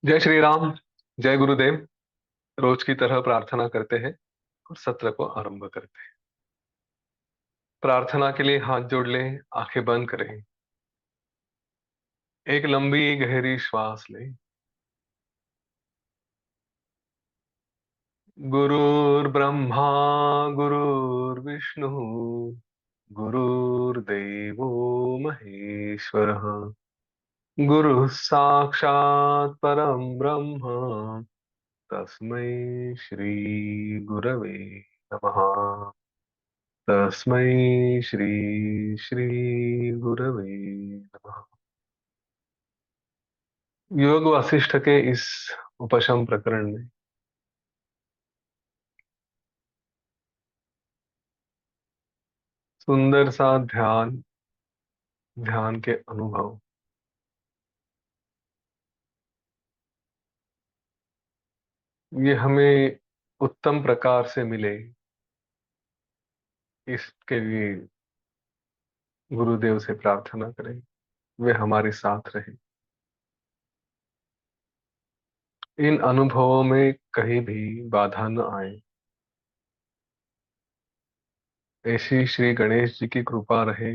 जय श्री राम। जय गुरुदेव। रोज की तरह प्रार्थना करते हैं और सत्र को आरंभ करते हैं। प्रार्थना के लिए हाथ जोड़ लें, आंखें बंद करें। एक लंबी गहरी श्वास लें। गुरुर्ब्रह्मा गुरुर्विष्णु गुरुर्देवो महेश्वरः। गुरुः साक्षात् परं ब्रह्म। तस्मै श्री गुरवे नमः। तस्मै श्री श्री गुरवे नमः। योग वासिष्ठ के इस उपशम प्रकरण में सुंदर सा ध्यान, ध्यान के अनुभव, ये हमें उत्तम प्रकार से मिले, इसके लिए गुरुदेव से प्रार्थना करें वे हमारे साथ रहे। इन अनुभवों में कहीं भी बाधा न आए, ऐसी श्री गणेश जी की कृपा रहे,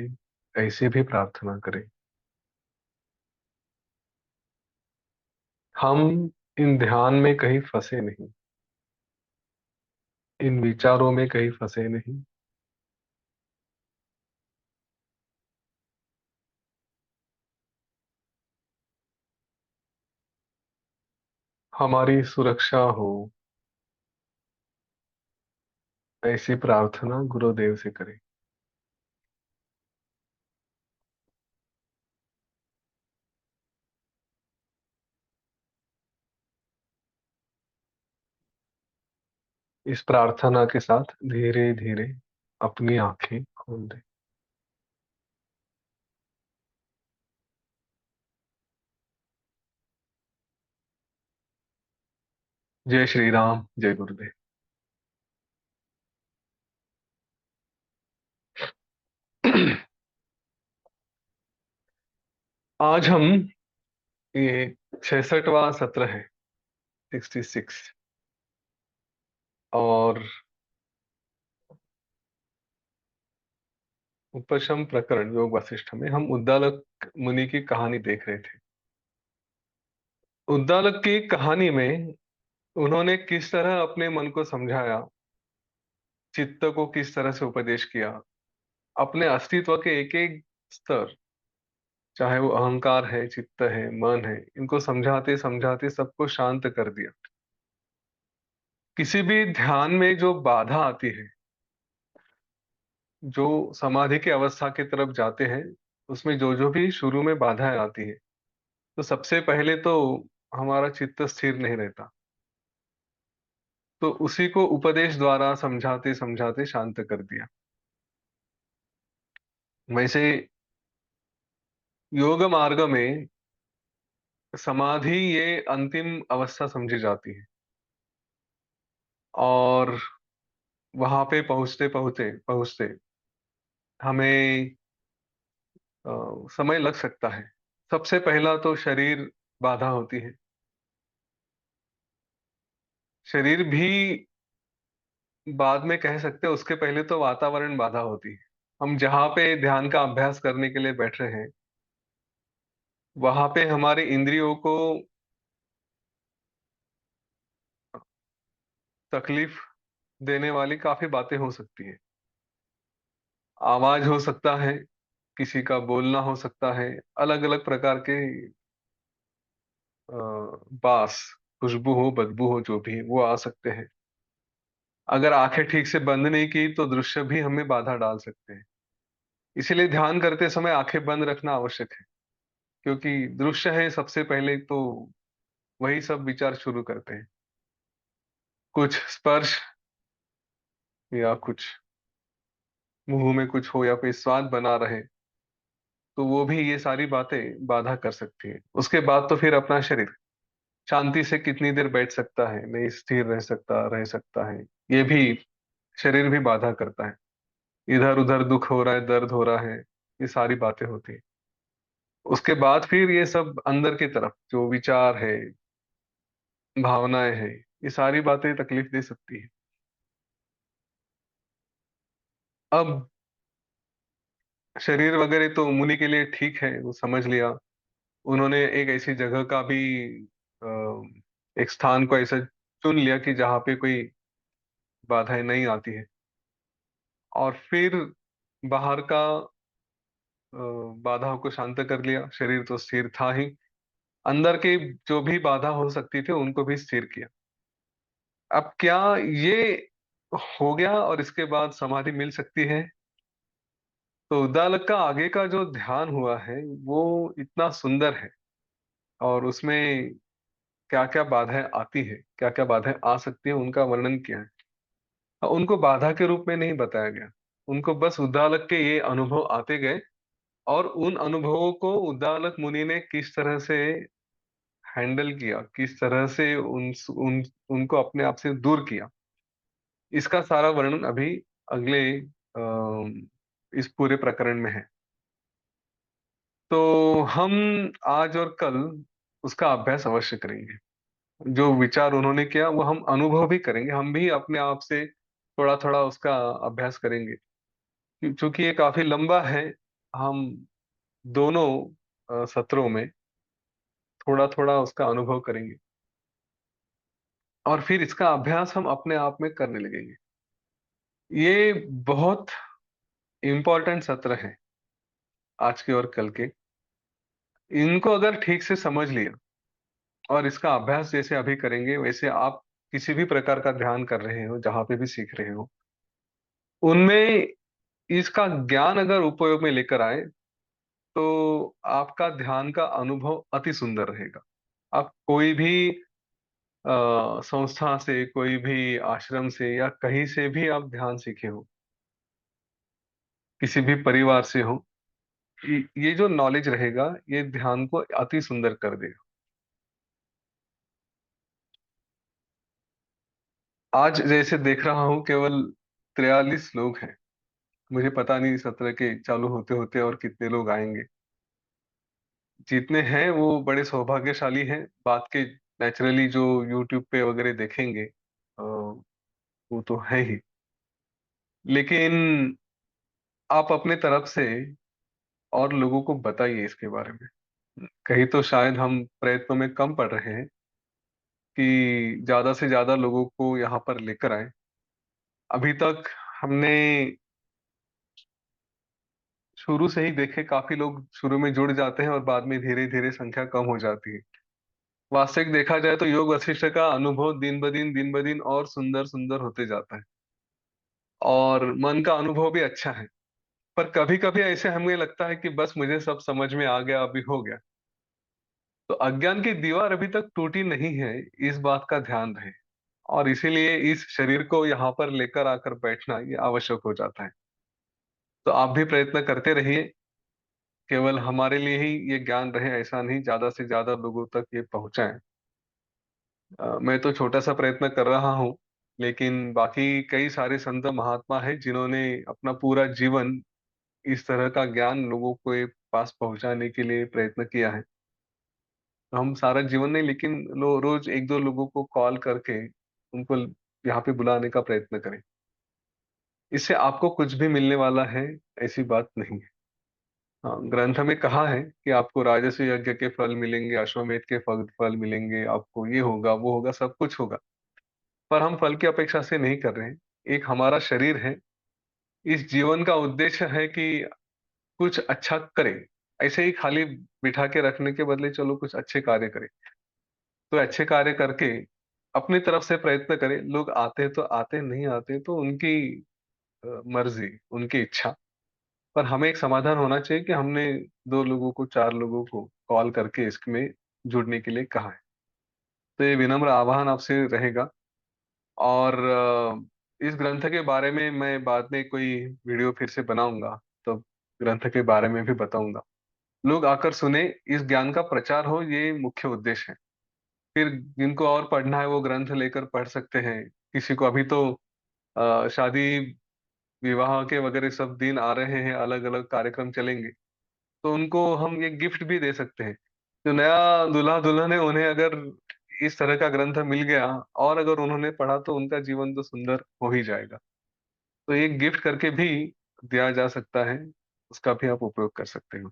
ऐसी भी प्रार्थना करें। हम इन ध्यान में कहीं फंसे नहीं, इन विचारों में कहीं फंसे नहीं। हमारी सुरक्षा हो, ऐसी प्रार्थना गुरुदेव से करें। इस प्रार्थना के साथ धीरे धीरे अपनी आंखें खोल दें। जय श्री राम। जय गुरुदेव। आज हम ये 66वां सत्र है, 66। और उपशम प्रकरण योग वशिष्ठ में हम उद्दालक मुनि की कहानी देख रहे थे। उद्दालक की कहानी में उन्होंने किस तरह अपने मन को समझाया, चित्त को किस तरह से उपदेश किया, अपने अस्तित्व के एक एक स्तर, चाहे वो अहंकार है, चित्त है, मन है, इनको समझाते समझाते सबको शांत कर दिया। किसी भी ध्यान में जो बाधा आती है, जो समाधि की अवस्था की तरफ जाते हैं, उसमें जो जो भी शुरू में बाधाएं आती है, तो सबसे पहले तो हमारा चित्त स्थिर नहीं रहता। तो उसी को उपदेश द्वारा समझाते समझाते शांत कर दिया। वैसे योग मार्ग में समाधि ये अंतिम अवस्था समझी जाती है। और वहां पे पहुंचते पहुंचते पहुंचते हमें समय लग सकता है। सबसे पहला तो शरीर बाधा होती है। शरीर भी बाद में कह सकते हैं, उसके पहले तो वातावरण बाधा होती है। हम जहाँ पे ध्यान का अभ्यास करने के लिए बैठ रहे हैं, वहां पे हमारे इंद्रियों को तकलीफ देने वाली काफी बातें हो सकती है। आवाज हो सकता है, किसी का बोलना हो सकता है, अलग अलग प्रकार के बास, खुशबू हो, बदबू हो, जो भी वो आ सकते हैं। अगर आंखें ठीक से बंद नहीं की तो दृश्य भी हमें बाधा डाल सकते हैं। इसीलिए ध्यान करते समय आंखें बंद रखना आवश्यक है, क्योंकि दृश्य है सबसे पहले तो वही सब विचार शुरू करते हैं। कुछ स्पर्श या कुछ मुंह में कुछ हो या कोई स्वाद बना रहे, तो वो भी ये सारी बातें बाधा कर सकती है। उसके बाद तो फिर अपना शरीर शांति से कितनी देर बैठ सकता है, नहीं स्थिर रह सकता है, ये भी शरीर भी बाधा करता है। इधर उधर दुख हो रहा है, दर्द हो रहा है, ये सारी बातें होती है। उसके बाद फिर ये सब अंदर की तरफ जो विचार है, भावनाएं हैं, ये सारी बातें तकलीफ दे सकती है। अब शरीर वगैरह तो मुनि के लिए ठीक है, वो समझ लिया। उन्होंने एक ऐसी जगह का भी एक स्थान को ऐसा चुन लिया कि जहाँ पे कोई बाधाएं नहीं आती है। और फिर बाहर का अ, बाधाओं को शांत कर लिया, शरीर तो स्थिर था ही। अंदर के जो भी बाधा हो सकती थी उनको भी स्थिर किया। अब क्या ये हो गया और इसके बाद समाधि मिल सकती है? तो उद्दालक का आगे का जो ध्यान हुआ है वो इतना सुंदर है, और उसमें क्या क्या बाधाएं आती है, क्या क्या बाधाएं आ सकती है, उनका वर्णन किया है। उनको बाधा के रूप में नहीं बताया गया, उनको बस उद्दालक के ये अनुभव आते गए, और उन अनुभवों को उद्दालक मुनि ने किस तरह से हैंडल किया, किस तरह से उनको अपने आप से दूर किया, इसका सारा वर्णन अभी अगले इस पूरे प्रकरण में है। तो हम आज और कल उसका अभ्यास अवश्य करेंगे। जो विचार उन्होंने किया वो हम अनुभव भी करेंगे, हम भी अपने आप से थोड़ा थोड़ा उसका अभ्यास करेंगे। क्योंकि ये काफी लंबा है, हम दोनों सत्रों में थोड़ा थोड़ा उसका अनुभव करेंगे, और फिर इसका अभ्यास हम अपने आप में करने लगेंगे। ये बहुत इंपॉर्टेंट सत्र है आज के और कल के। इनको अगर ठीक से समझ लिया और इसका अभ्यास जैसे अभी करेंगे, वैसे आप किसी भी प्रकार का ध्यान कर रहे हो, जहां पे भी सीख रहे हो, उनमें इसका ज्ञान अगर उपयोग में लेकर आए, तो आपका ध्यान का अनुभव अति सुंदर रहेगा। आप कोई भी संस्था से, कोई भी आश्रम से या कहीं से भी आप ध्यान सीखे हो, किसी भी परिवार से हो, ये जो नॉलेज रहेगा ये ध्यान को अति सुंदर कर देगा। आज जैसे देख रहा हूं केवल 43 लोग हैं। मुझे पता नहीं सत्र के चालू होते होते और कितने लोग आएंगे। जितने हैं वो बड़े सौभाग्यशाली हैं। बात के नेचुरली जो यूट्यूब पे वगैरह देखेंगे वो तो है ही, लेकिन आप अपने तरफ से और लोगों को बताइए इसके बारे में। कहीं तो शायद हम प्रयत्नों में कम पड़ रहे हैं कि ज्यादा से ज्यादा लोगों को यहाँ पर लेकर आए। अभी तक हमने शुरू से ही देखे, काफी लोग शुरू में जुड़ जाते हैं और बाद में धीरे धीरे संख्या कम हो जाती है। वास्तविक देखा जाए तो योग वशिष्ठ का अनुभव दिन ब दिन और सुंदर सुंदर होते जाता है, और मन का अनुभव भी अच्छा है। पर कभी कभी ऐसे हमें लगता है कि बस मुझे सब समझ में आ गया, अभी हो गया। तो अज्ञान की दीवार अभी तक टूटी नहीं है, इस बात का ध्यान रहे। और इसीलिए इस शरीर को यहाँ पर लेकर आकर बैठना ये आवश्यक हो जाता है। तो आप भी प्रयत्न करते रहिए। केवल हमारे लिए ही ये ज्ञान रहे ऐसा नहीं, ज्यादा से ज्यादा लोगों तक ये पहुंचाएं। मैं तो छोटा सा प्रयत्न कर रहा हूँ, लेकिन बाकी कई सारे संत महात्मा हैं जिन्होंने अपना पूरा जीवन इस तरह का ज्ञान लोगों के पास पहुंचाने के लिए प्रयत्न किया है। तो हम सारा जीवन नहीं, लेकिन रोज एक दो लोगों को कॉल करके उनको यहाँ पे बुलाने का प्रयत्न करें। इससे आपको कुछ भी मिलने वाला है ऐसी बात नहीं है। हाँ, ग्रंथ में कहा है कि आपको राजस्व यज्ञ के फल मिलेंगे, अश्वमेध के फल फल मिलेंगे, आपको ये होगा वो होगा, सब कुछ होगा। पर हम फल की अपेक्षा से नहीं कर रहे हैं। एक हमारा शरीर है, इस जीवन का उद्देश्य है कि कुछ अच्छा करें। ऐसे ही खाली बिठा के रखने के बदले चलो कुछ अच्छे कार्य करें। तो अच्छे कार्य करके अपनी तरफ से प्रयत्न करें। लोग आते तो आते, नहीं आते तो उनकी मर्जी, उनकी इच्छा। पर हमें एक समाधान होना चाहिए कि हमने दो लोगों को, चार लोगों को कॉल करके इसमें जुड़ने के लिए कहा है। तो ये विनम्र आह्वान आपसे रहेगा। और इस ग्रंथ के बारे में मैं बाद में कोई वीडियो फिर से बनाऊंगा, तो ग्रंथ के बारे में भी बताऊंगा। लोग आकर सुने, इस ज्ञान का प्रचार हो, ये मुख्य उद्देश्य है। फिर जिनको और पढ़ना है वो ग्रंथ लेकर पढ़ सकते हैं। किसी को अभी तो शादी विवाह के वगैरह सब दिन आ रहे हैं, अलग अलग कार्यक्रम चलेंगे, तो उनको हम ये गिफ्ट भी दे सकते हैं। जो नया दूल्हा दुल्हन है उन्हें अगर इस तरह का ग्रंथ मिल गया और अगर उन्होंने पढ़ा तो उनका जीवन तो सुंदर हो ही जाएगा। तो ये गिफ्ट करके भी दिया जा सकता है, उसका भी आप उपयोग कर सकते हो।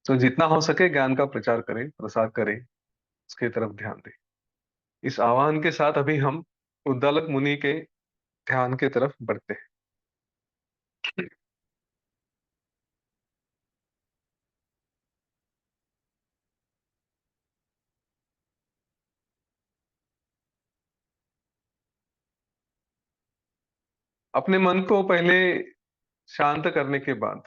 तो जितना हो सके ज्ञान का प्रचार करें, प्रसार करें, उसकी तरफ ध्यान दें। इस आह्वान के साथ अभी हम उद्दालक मुनि के ध्यान के तरफ बढ़ते हैं। अपने मन को पहले शांत करने के बाद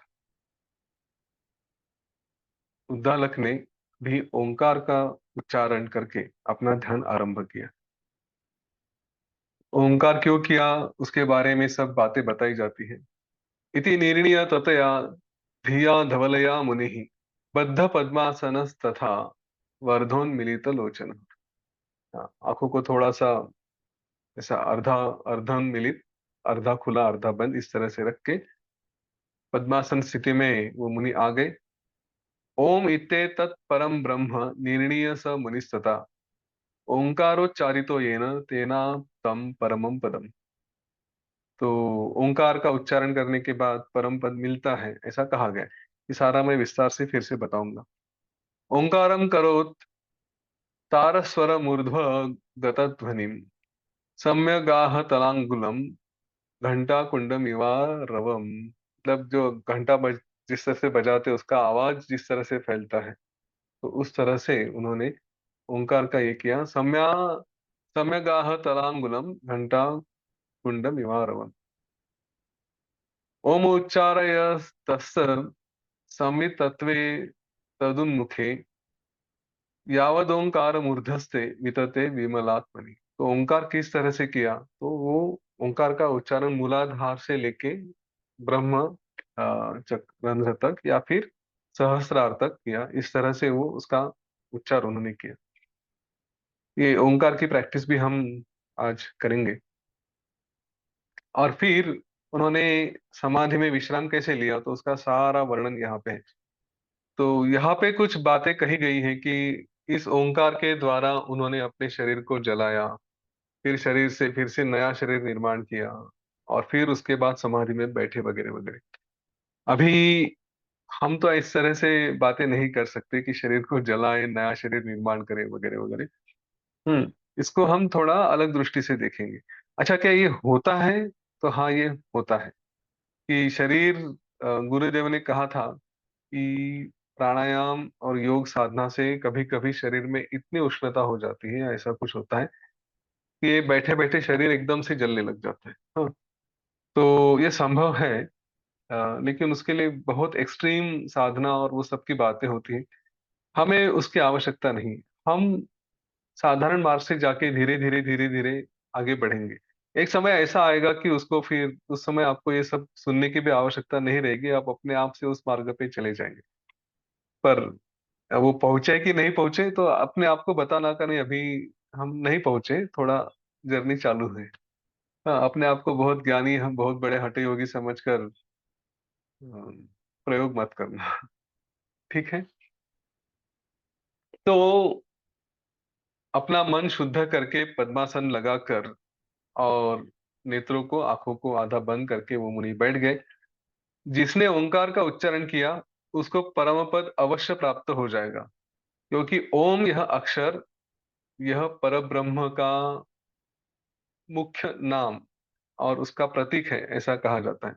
उद्दालक ने भी ओंकार का उच्चारण करके अपना ध्यान आरंभ किया। ओंकार क्यों किया, उसके बारे में सब बातें बताई जाती है। इति निर्णीय ततया धिया धवलया मुनिः बद्ध पद्मासनस्तथा वर्धोन्मीलित लोचन। आंखों को थोड़ा सा ऐसा अर्धा अर्धोन्मीलित, अर्धा खुला अर्धा बंद इस तरह से रख के पद्मासन स्थिति में वो मुनि आ गए। ओम इत्ते तत् परम ब्रह्म निर्णीय स मुनिस्तथा ओंकारोच्चारितो येन तेना तम परमम पदम। तो ओंकार का उच्चारण करने के बाद परम पद मिलता है, ऐसा कहा गया है। ये सारा मैं विस्तार से फिर से बताऊंगा। ओंकारम करोत तारस्वर मूर्ध्व गतध्वनिम सम्यगाह तलांगुलम घंटा कुंडमिवारवम। मतलब जो घंटा जिस तरह से बजाते उसका आवाज जिस तरह से फैलता है, तो उस तरह से उन्होंने ओंकार का ये किया। सम्यगाह तलांगुलम घंटा कुंडमिवारवम। ओम उच्चारय तस्य संवितत्वे तदुन्मुखे यावदोंकार मूर्धस्ते वितते विमलात्मनि। तो ओंकार किस तरह से किया, तो वो ओंकार का उच्चारण मूलाधार से लेके ब्रह्म रंध्र तक या फिर सहस्रार तक किया। इस तरह से वो उसका उच्चार उन्होंने किया। ये ओंकार की प्रैक्टिस भी हम आज करेंगे। और फिर उन्होंने समाधि में विश्राम कैसे लिया, तो उसका सारा वर्णन यहाँ पे है। तो यहाँ पे कुछ बातें कही गई हैं कि इस ओंकार के द्वारा उन्होंने अपने शरीर को जलाया, फिर शरीर से फिर से नया शरीर निर्माण किया, और फिर उसके बाद समाधि में बैठे वगैरह वगैरह। अभी हम तो इस तरह से बातें नहीं कर सकते कि शरीर को जलाए नया शरीर निर्माण करे वगैरह वगैरह। इसको हम थोड़ा अलग दृष्टि से देखेंगे। अच्छा, क्या ये होता है? तो हाँ, ये होता है कि शरीर गुरुदेव ने कहा था कि प्राणायाम और योग साधना से कभी कभी शरीर में इतनी उष्णता हो जाती है, ऐसा कुछ होता है कि ये बैठे बैठे शरीर एकदम से जलने लग जाता है। हाँ, तो ये संभव है। लेकिन उसके लिए बहुत एक्सट्रीम साधना और वो सब की बातें होती हैं। हमें उसकी आवश्यकता नहीं। हम साधारण मार्ग से जाके धीरे धीरे धीरे धीरे आगे बढ़ेंगे। एक समय ऐसा आएगा कि उसको फिर उस समय आपको ये सब सुनने की भी आवश्यकता नहीं रहेगी, आप अपने आप से उस मार्ग पे चले जाएंगे। पर वो पहुंचे कि नहीं पहुंचे तो अपने आप को बता ना करें अभी हम नहीं पहुंचे, थोड़ा जर्नी चालू है। हाँ, अपने आप को बहुत ज्ञानी, हम बहुत बड़े हठे योगी समझकर प्रयोग मत करना। ठीक है। तो अपना मन शुद्ध करके पद्मासन लगाकर और नेत्रों को, आंखों को आधा बंद करके वो मुनि बैठ गए। जिसने ओंकार का उच्चारण किया उसको परम पद अवश्य प्राप्त हो जाएगा, क्योंकि ओम यह अक्षर, यह परब्रह्म का मुख्य नाम और उसका प्रतीक है, ऐसा कहा जाता है।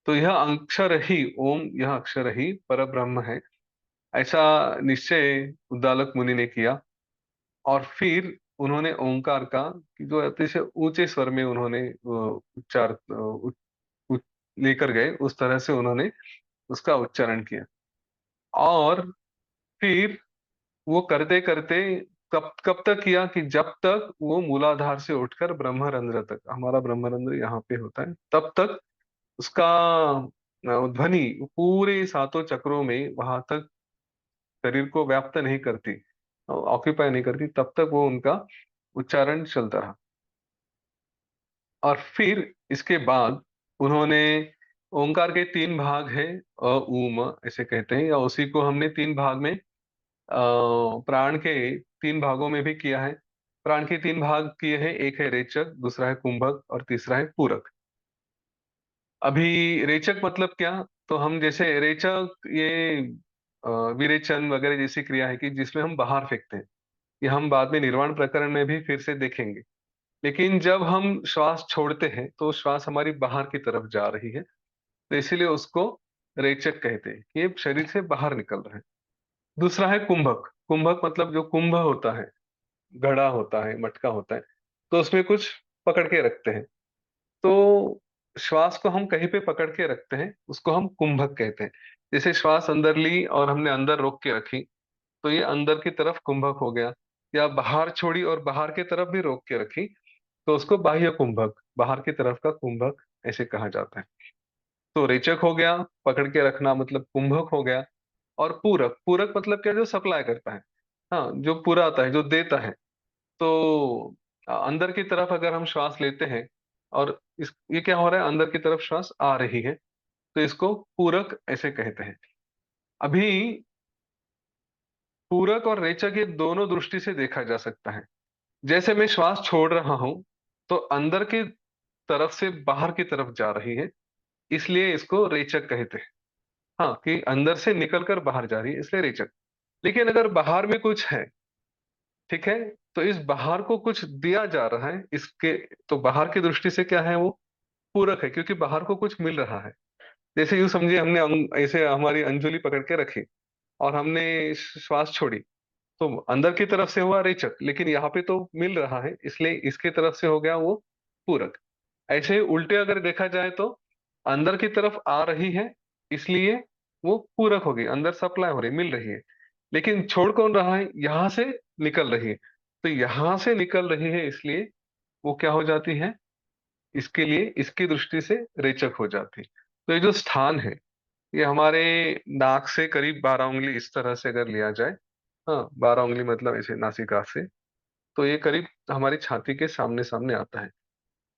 तो यह अक्षर ही, ओम यह अक्षर ही परब्रह्म है, ऐसा निश्चय उद्दालक मुनि ने किया। और फिर उन्होंने ओंकार का, कि जो अतिशय ऊंचे स्वर में उन्होंने उच्चार उच- लेकर गए, उस तरह से उन्होंने उसका उच्चारण किया। और फिर वो करते करते कब कब तक किया, कि जब तक वो मूलाधार से उठकर ब्रह्मरंध्र तक, हमारा ब्रह्मरंध्र यहाँ पे होता है, तब तक उसका ध्वनि पूरे सातों चक्रों में वहां तक शरीर को व्याप्त नहीं करती, ऑक्यूपाई नहीं करती, तब तक वो उनका उच्चारण चलता रहा। और फिर इसके बाद उन्होंने, ओंकार के तीन भाग हैं, अ उ म ऐसे कहते हैं, या उसी को हमने तीन भाग में प्राण के तीन भागों में भी किया है। प्राण के तीन भाग किए हैं, एक है रेचक, दूसरा है कुंभक और तीसरा है पूरक। अभी रेचक मतलब क्या? तो हम जैसे रेचक ये अ, विरेचन वगैरह जैसी क्रिया है कि जिसमें हम बाहर फेंकते हैं। ये हम बाद में निर्वाण प्रकरण में भी फिर से देखेंगे। लेकिन जब हम श्वास छोड़ते हैं तो श्वास हमारी बाहर की तरफ जा रही है, तो इसीलिए उसको रेचक कहते हैं कि ये शरीर से बाहर निकल रहा है। दूसरा है कुंभक। कुंभक मतलब जो कुंभ होता है, घड़ा होता है, मटका होता है, तो उसमें कुछ पकड़ के रखते हैं। तो श्वास को हम कहीं पे पकड़ के रखते हैं, उसको हम कुंभक कहते हैं। जैसे श्वास अंदर ली और हमने अंदर रोक के रखी, तो ये अंदर की तरफ कुंभक हो गया। या बाहर छोड़ी और बाहर की तरफ भी रोक के रखी, तो उसको बाह्य कुंभक, बाहर की तरफ का कुंभक ऐसे कहा जाता है। तो रेचक हो गया, पकड़ के रखना मतलब कुंभक हो गया। और पूरक, पूरक मतलब क्या? जो सप्लाई करता है, हाँ, जो पुराता है, जो देता है। तो अंदर की तरफ अगर हम श्वास लेते हैं और इस ये क्या हो रहा है, अंदर की तरफ श्वास आ रही है, तो इसको पूरक ऐसे कहते हैं। अभी पूरक और रेचक ये दोनों दृष्टि से देखा जा सकता है। जैसे मैं श्वास छोड़ रहा हूं, तो अंदर की तरफ से बाहर की तरफ जा रही है, इसलिए इसको रेचक कहते हैं। हाँ, कि अंदर से निकलकर बाहर जा रही है, इसलिए रेचक। लेकिन अगर बाहर में कुछ है, ठीक है, तो इस बाहर को कुछ दिया जा रहा है इसके, तो बाहर की दृष्टि से क्या है वो? पूरक है, क्योंकि बाहर को कुछ मिल रहा है। जैसे यूं समझिए, हमने ऐसे हमारी अंजुली पकड़ के रखी और हमने श्वास छोड़ी, तो अंदर की तरफ से हुआ रेचक, लेकिन यहाँ पे तो मिल रहा है, इसलिए इसकी तरफ से हो गया वो पूरक। ऐसे ही उल्टे अगर देखा जाए तो अंदर की तरफ आ रही है, इसलिए वो पूरक होगी, अंदर सप्लाई हो रही, मिल रही है। लेकिन छोड़ कौन रहा है? यहां से निकल रही है। तो यहां से निकल रही है, इसलिए वो क्या हो जाती है? इसके लिए इसकी दृष्टि से रेचक हो जाती है। तो ये जो स्थान है, ये हमारे नाक से करीब 12 उंगली इस तरह से अगर लिया जाए, हाँ, 12 उंगली मतलब ऐसे नासिका से, तो ये करीब हमारी छाती के सामने सामने आता है।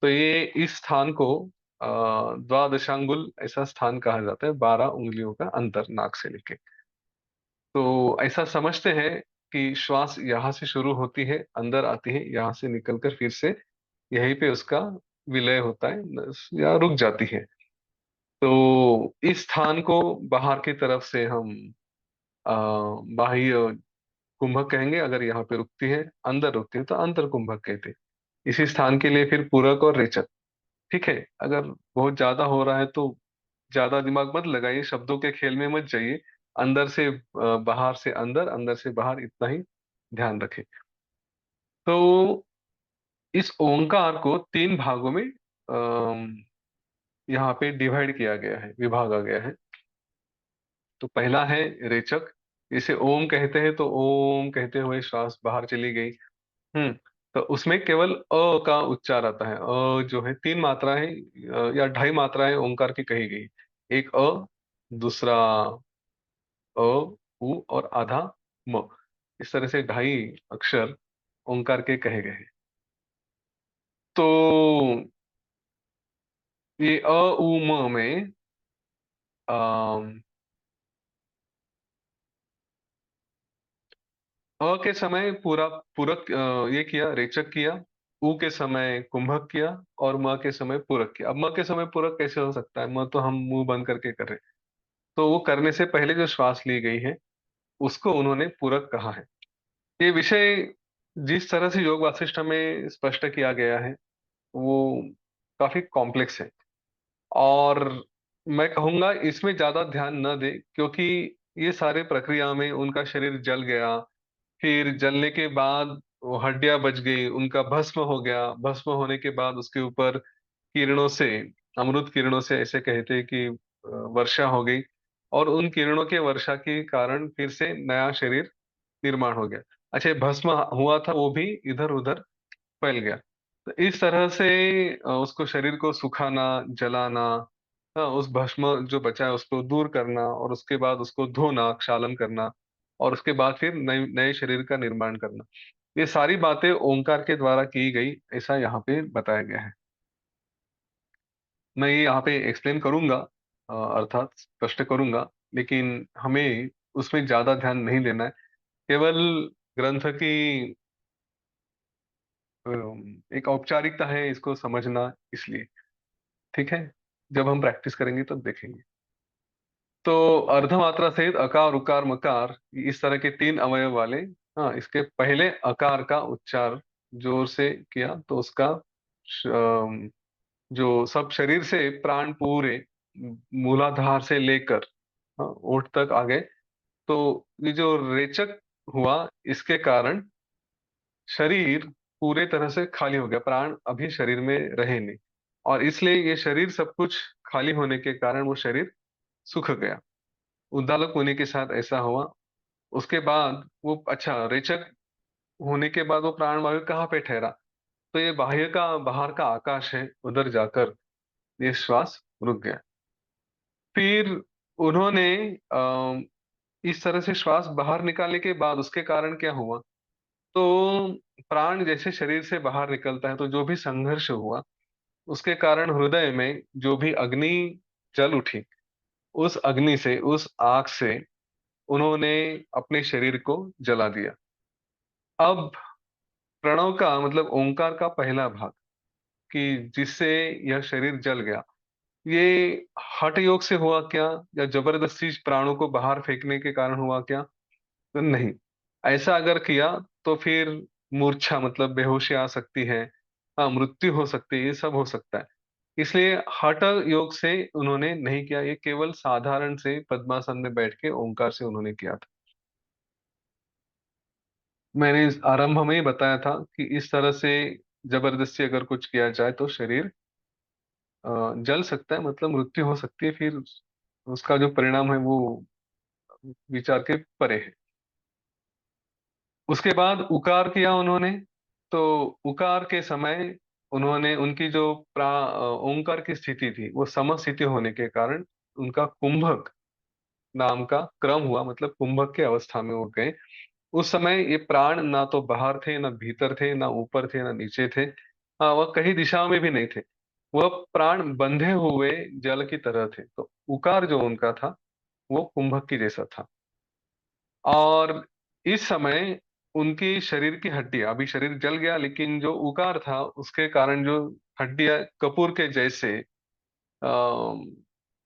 तो ये इस स्थान को द्वादशांगुल ऐसा स्थान कहा जाता है, 12 उंगलियों का अंतर नाक से लेके। तो ऐसा समझते हैं कि श्वास यहाँ से शुरू होती है, अंदर आती है, यहाँ से निकलकर फिर से यहीं पे उसका विलय होता है, या रुक जाती है। तो इस स्थान को बाहर की तरफ से हम अ, बाह्य कुंभक कहेंगे। अगर यहाँ पे रुकती है, अंदर रुकती है, तो अंतर कुंभक कहते हैं। इसी स्थान के लिए फिर पूरक और रेचक। ठीक है, अगर बहुत ज्यादा हो रहा है तो ज्यादा दिमाग मत लगाइए, शब्दों के खेल में मत जाइए। अंदर से बाहर से अंदर, अंदर से बाहर, इतना ही ध्यान रखें। तो इस ओंकार को तीन भागों में यहाँ पे डिवाइड किया गया है, विभागा गया है। तो पहला है रेचक। इसे ओम कहते हैं, तो ओम कहते हुए श्वास बाहर चली गई। हम्म। तो उसमें केवल अ का उच्चार आता है। जो है तीन मात्राएं, या ढाई मात्राएं ओंकार की कही गई। एक दूसरा अ, उ और आधा म। इस तरह से ढाई अक्षर ओंकार के कहे गए हैं। तो ये उ म में अम, के समय पूरा पूरक, ये किया, रेचक किया। उ के समय कुंभक किया। और म के समय पूरक किया। अब म के समय पूरक कैसे हो सकता है? म तो हम मुंह बंद करके कर रहे हैं। तो वो करने से पहले जो श्वास ली गई है, उसको उन्होंने पूरक कहा है। ये विषय जिस तरह से योग वासिष्ठ में स्पष्ट किया गया है, वो काफी कॉम्प्लेक्स है। और मैं कहूंगा इसमें ज्यादा ध्यान न दे, क्योंकि ये सारे प्रक्रिया में उनका शरीर जल गया। फिर जलने के बाद वो हड्डियां बच गई, उनका भस्म हो गया। भस्म होने के बाद उसके ऊपर किरणों से, अमृत किरणों से ऐसे कहते हैं कि वर्षा हो गई। और उन किरणों के वर्षा के कारण फिर से नया शरीर निर्माण हो गया। अच्छा, ये भस्म हुआ था वो भी इधर उधर फैल गया। तो इस तरह से उसको, शरीर को सुखाना, जलाना, उस भस्म जो बचा है उसको दूर करना, और उसके बाद उसको धोना, क्षालन करना, और उसके बाद फिर नए नए शरीर का निर्माण करना, ये सारी बातें ओंकार के द्वारा की गई, ऐसा यहाँ पे बताया गया है। मैं ये यहाँ पे एक्सप्लेन करूंगा, अर्थात स्पष्ट करूंगा, लेकिन हमें उसमें ज्यादा ध्यान नहीं देना है। केवल ग्रंथ की एक औपचारिकता है इसको समझना, इसलिए। ठीक है, जब हम प्रैक्टिस करेंगे तब देखेंगे। तो अर्धमात्रा सहित अकार उकार मकार, इस तरह के तीन अवयव वाले। हाँ, इसके पहले अकार का उच्चार जोर से किया तो उसका जो सब शरीर से प्राण पूरे मूलाधार से लेकर, हाँ, ओठ तक आ गए। तो ये जो रेचक हुआ, इसके कारण शरीर पूरे तरह से खाली हो गया, प्राण अभी शरीर में रहे नहीं। और इसलिए ये शरीर सब कुछ खाली होने के कारण वो शरीर सूख गया। उद्दालक होने के साथ ऐसा हुआ। उसके बाद वो, अच्छा, रेचक होने के बाद वो प्राण वायु कहाँ पे ठहरा? तो ये बाह्य का, बाहर का आकाश है, उधर जाकर ये श्वास रुक गया। फिर उन्होंने इस तरह से श्वास बाहर निकालने के बाद उसके कारण क्या हुआ? तो प्राण जैसे शरीर से बाहर निकलता है तो जो भी संघर्ष हुआ, उसके कारण हृदय में जो भी अग्नि जल उठी, उस अग्नि से, उस आग से उन्होंने अपने शरीर को जला दिया। अब प्रणव का मतलब ओंकार का पहला भाग, कि जिससे यह शरीर जल गया, ये हठ योग से हुआ क्या, या जबरदस्ती प्राणों को बाहर फेंकने के कारण हुआ क्या? तो नहीं। ऐसा अगर किया तो फिर मूर्छा मतलब बेहोशी आ सकती है, हाँ, मृत्यु हो सकती है, ये सब हो सकता है। इसलिए हठ योग से उन्होंने नहीं किया, ये केवल साधारण से पद्मासन में बैठ के ओंकार से उन्होंने किया था। मैंने इस आरंभ में ही बताया था कि इस तरह से जबरदस्ती अगर कुछ किया जाए तो शरीर जल सकता है, मतलब मृत्यु हो सकती है। फिर उसका जो परिणाम है वो विचार के परे है। उसके बाद उकार किया उन्होंने। तो उकार के समय उन्होंने उनकी जो ओंकार की स्थिति थी वो समस्थिति होने के कारण उनका कुंभक नाम का क्रम हुआ, मतलब कुंभक के अवस्था में वो गए। उस समय ये प्राण ना तो बाहर थे, ना भीतर थे, ना ऊपर थे, ना नीचे थे। हाँ, वह कहीं दिशा में भी नहीं थे। वह प्राण बंधे हुए जल की तरह थे। तो उकार जो उनका था वो कुंभक की जैसा था। और इस समय उनकी शरीर की हड्डियां, अभी शरीर जल गया लेकिन जो उकार था उसके कारण जो हड्डियां कपूर के जैसे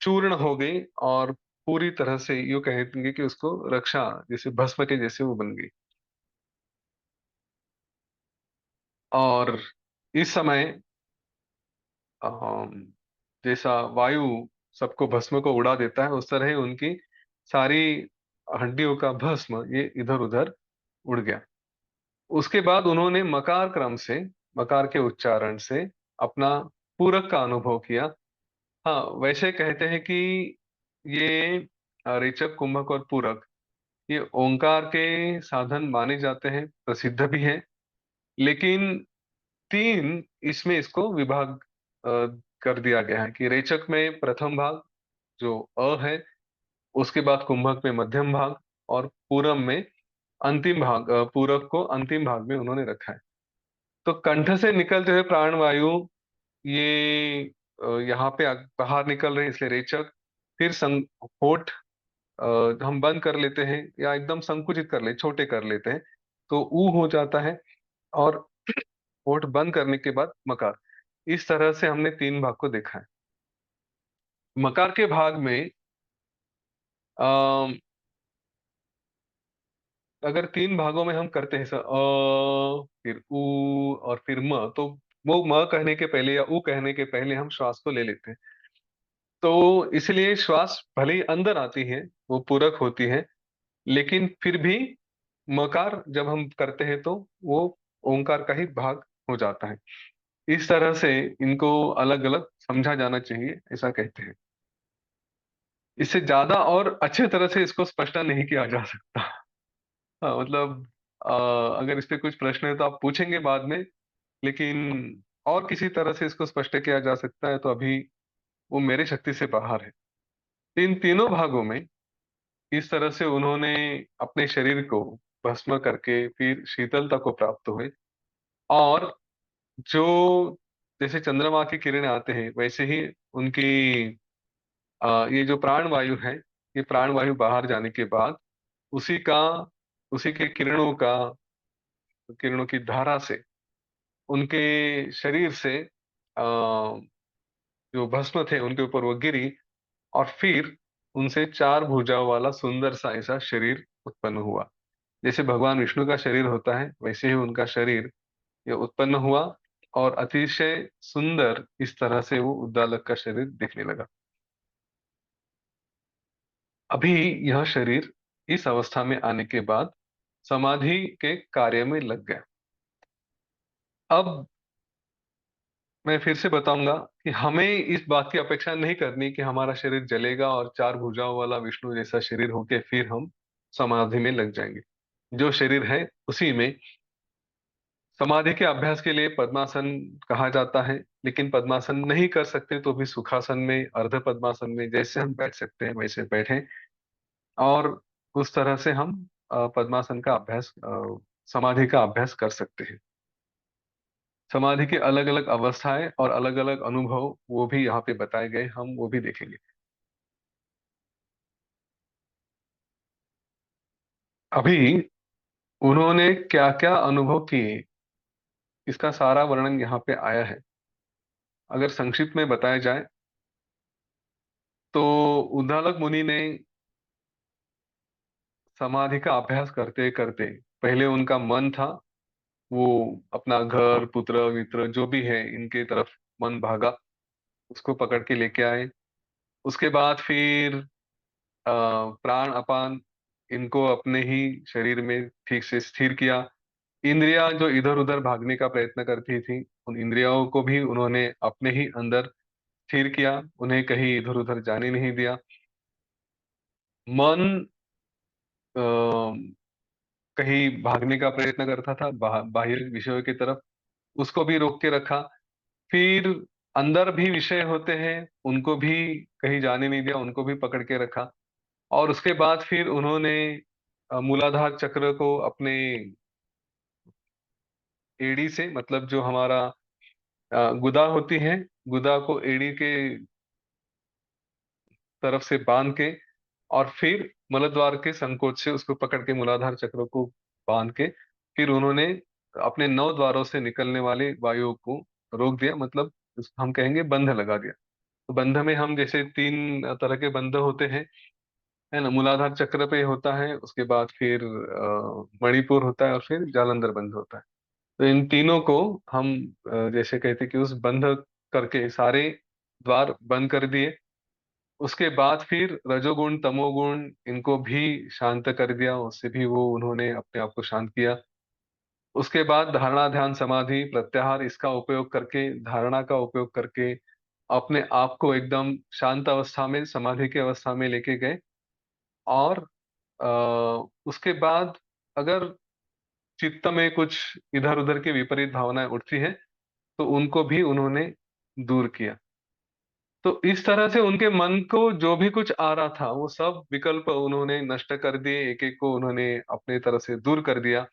चूर्ण हो गई, और पूरी तरह से यूं कहेंगे कि उसको रक्षा, जैसे भस्म के जैसे वो बन गई। और इस समय अम, जैसा वायु सबको भस्म को उड़ा देता है, उस तरह ही उनकी सारी हड्डियों का भस्म ये इधर उधर उड़ गया। उसके बाद उन्होंने मकार क्रम से, मकार के उच्चारण से अपना पूरक का अनुभव किया। हाँ, वैसे कहते हैं कि ये रेचक, कुंभक और पूरक, ये ओंकार के साधन माने जाते हैं, प्रसिद्ध भी हैं। लेकिन तीन इसमें इसको विभाग कर दिया गया है कि रेचक में प्रथम भाग जो अ है, उसके बाद कुंभक में मध्यम भाग, और पूरम में अंतिम भाग, पूरक को अंतिम भाग में उन्होंने रखा है। तो कंठ से निकलते हुए प्राण वायु ये यहाँ पे बाहर निकल रहे हैं, इसलिए रेचक। फिर होठ हम बंद कर लेते हैं या एकदम संकुचित कर ले, छोटे कर लेते हैं, तो ऊ हो जाता है। और होठ बंद करने के बाद मकार। इस तरह से हमने तीन भाग को देखा है। मकार के भाग में अम, अगर तीन भागों में हम करते हैं फिर ऊ और फिर म, तो वो म कहने के पहले या ऊ कहने के पहले हम श्वास को ले लेते हैं। तो इसलिए श्वास भले ही अंदर आती है, वो पूरक होती है, लेकिन फिर भी मकार जब हम करते हैं तो वो ओंकार का ही भाग हो जाता है। इस तरह से इनको अलग अलग समझा जाना चाहिए, ऐसा कहते हैं। इससे ज्यादा और अच्छे तरह से इसको स्पष्ट नहीं किया जा सकता। हाँ, मतलब अगर इस पे कुछ प्रश्न है तो आप पूछेंगे बाद में, लेकिन और किसी तरह से इसको स्पष्ट किया जा सकता है तो अभी वो मेरे शक्ति से बाहर है। इन तीनों भागों में इस तरह से उन्होंने अपने शरीर को भस्म करके फिर शीतलता को प्राप्त हुए। और जो जैसे चंद्रमा की किरणें आते हैं वैसे ही उनकी ये जो प्राण वायु है, ये प्राण वायु बाहर जाने के बाद उसी का उसी के किरणों की धारा से उनके शरीर से जो भस्म थे उनके ऊपर वो गिरी, और फिर उनसे चार भुजाओं वाला सुंदर सा ऐसा शरीर उत्पन्न हुआ। जैसे भगवान विष्णु का शरीर होता है वैसे ही उनका शरीर ये उत्पन्न हुआ, और अतिशय सुंदर इस तरह से वो उद्दालक का शरीर दिखने लगा। अभी यह शरीर इस अवस्था में आने के बाद समाधि के कार्य में लग गया। अब मैं फिर से बताऊंगा कि हमें इस बात की अपेक्षा नहीं करनी कि हमारा शरीर जलेगा और चार भुजाओं वाला विष्णु जैसा शरीर होके फिर हम समाधि में लग जाएंगे। जो शरीर है उसी में समाधि के अभ्यास के लिए पद्मासन कहा जाता है, लेकिन पद्मासन नहीं कर सकते तो भी सुखासन में, अर्ध पद्मासन में जैसे हम बैठ सकते हैं वैसे बैठें, और उस तरह से हम पद्मासन का अभ्यास, समाधि का अभ्यास कर सकते हैं। समाधि की अलग अलग अवस्थाएं और अलग अलग अनुभव वो भी यहाँ पे बताए गए, हम वो भी देखेंगे। अभी उन्होंने क्या क्या अनुभव किए इसका सारा वर्णन यहाँ पे आया है। अगर संक्षिप्त में बताया जाए तो उद्दालक मुनि ने समाधि का अभ्यास करते करते, पहले उनका मन था वो अपना घर पुत्र मित्र जो भी है इनके तरफ मन भागा, उसको पकड़ के लेके आए। उसके बाद फिर प्राण अपान इनको अपने ही शरीर में ठीक से स्थिर किया। इंद्रियां जो इधर उधर भागने का प्रयत्न करती थी उन इंद्रियों को भी उन्होंने अपने ही अंदर स्थिर किया, उन्हें कहीं इधर उधर जाने नहीं दिया। मन कहीं भागने का प्रयत्न करता था बाह्य विषयों की तरफ, उसको भी रोक के रखा। फिर अंदर भी विषय होते हैं उनको भी कहीं जाने नहीं दिया, उनको भी पकड़ के रखा। और उसके बाद फिर उन्होंने मूलाधार चक्र को अपने एड़ी से, मतलब जो हमारा गुदा होती है, गुदा को एड़ी के तरफ से बांध के, और फिर मलद्वार के संकोच से उसको पकड़ के मूलाधार चक्र को बांध के, फिर उन्होंने अपने नौ द्वारों से निकलने वाले वायु को रोक दिया, मतलब हम कहेंगे बंध लगा दिया। तो बंध में हम जैसे तीन तरह के बंध होते हैं, है ना। मूलाधार चक्र पे होता है, उसके बाद फिर मणिपुर होता है, और फिर जालंधर बंध होता है। तो इन तीनों को हम जैसे कहते हैं कि उस बंध करके सारे द्वार बंद कर दिए। उसके बाद फिर रजोगुण तमोगुण इनको भी शांत कर दिया, उससे भी वो उन्होंने अपने आप को शांत किया। उसके बाद धारणा ध्यान समाधि प्रत्याहार इसका उपयोग करके, धारणा का उपयोग करके अपने आप को एकदम शांत अवस्था में, समाधि की अवस्था में लेके गए। और उसके बाद अगर चित्त में कुछ इधर उधर की विपरीत भावनाएं उठती हैं तो उनको भी उन्होंने दूर किया। तो इस तरह से उनके मन को जो भी कुछ आ रहा था वो सब विकल्प उन्होंने नष्ट कर दिए, एक एक को उन्होंने अपने तरफ से दूर कर दिया।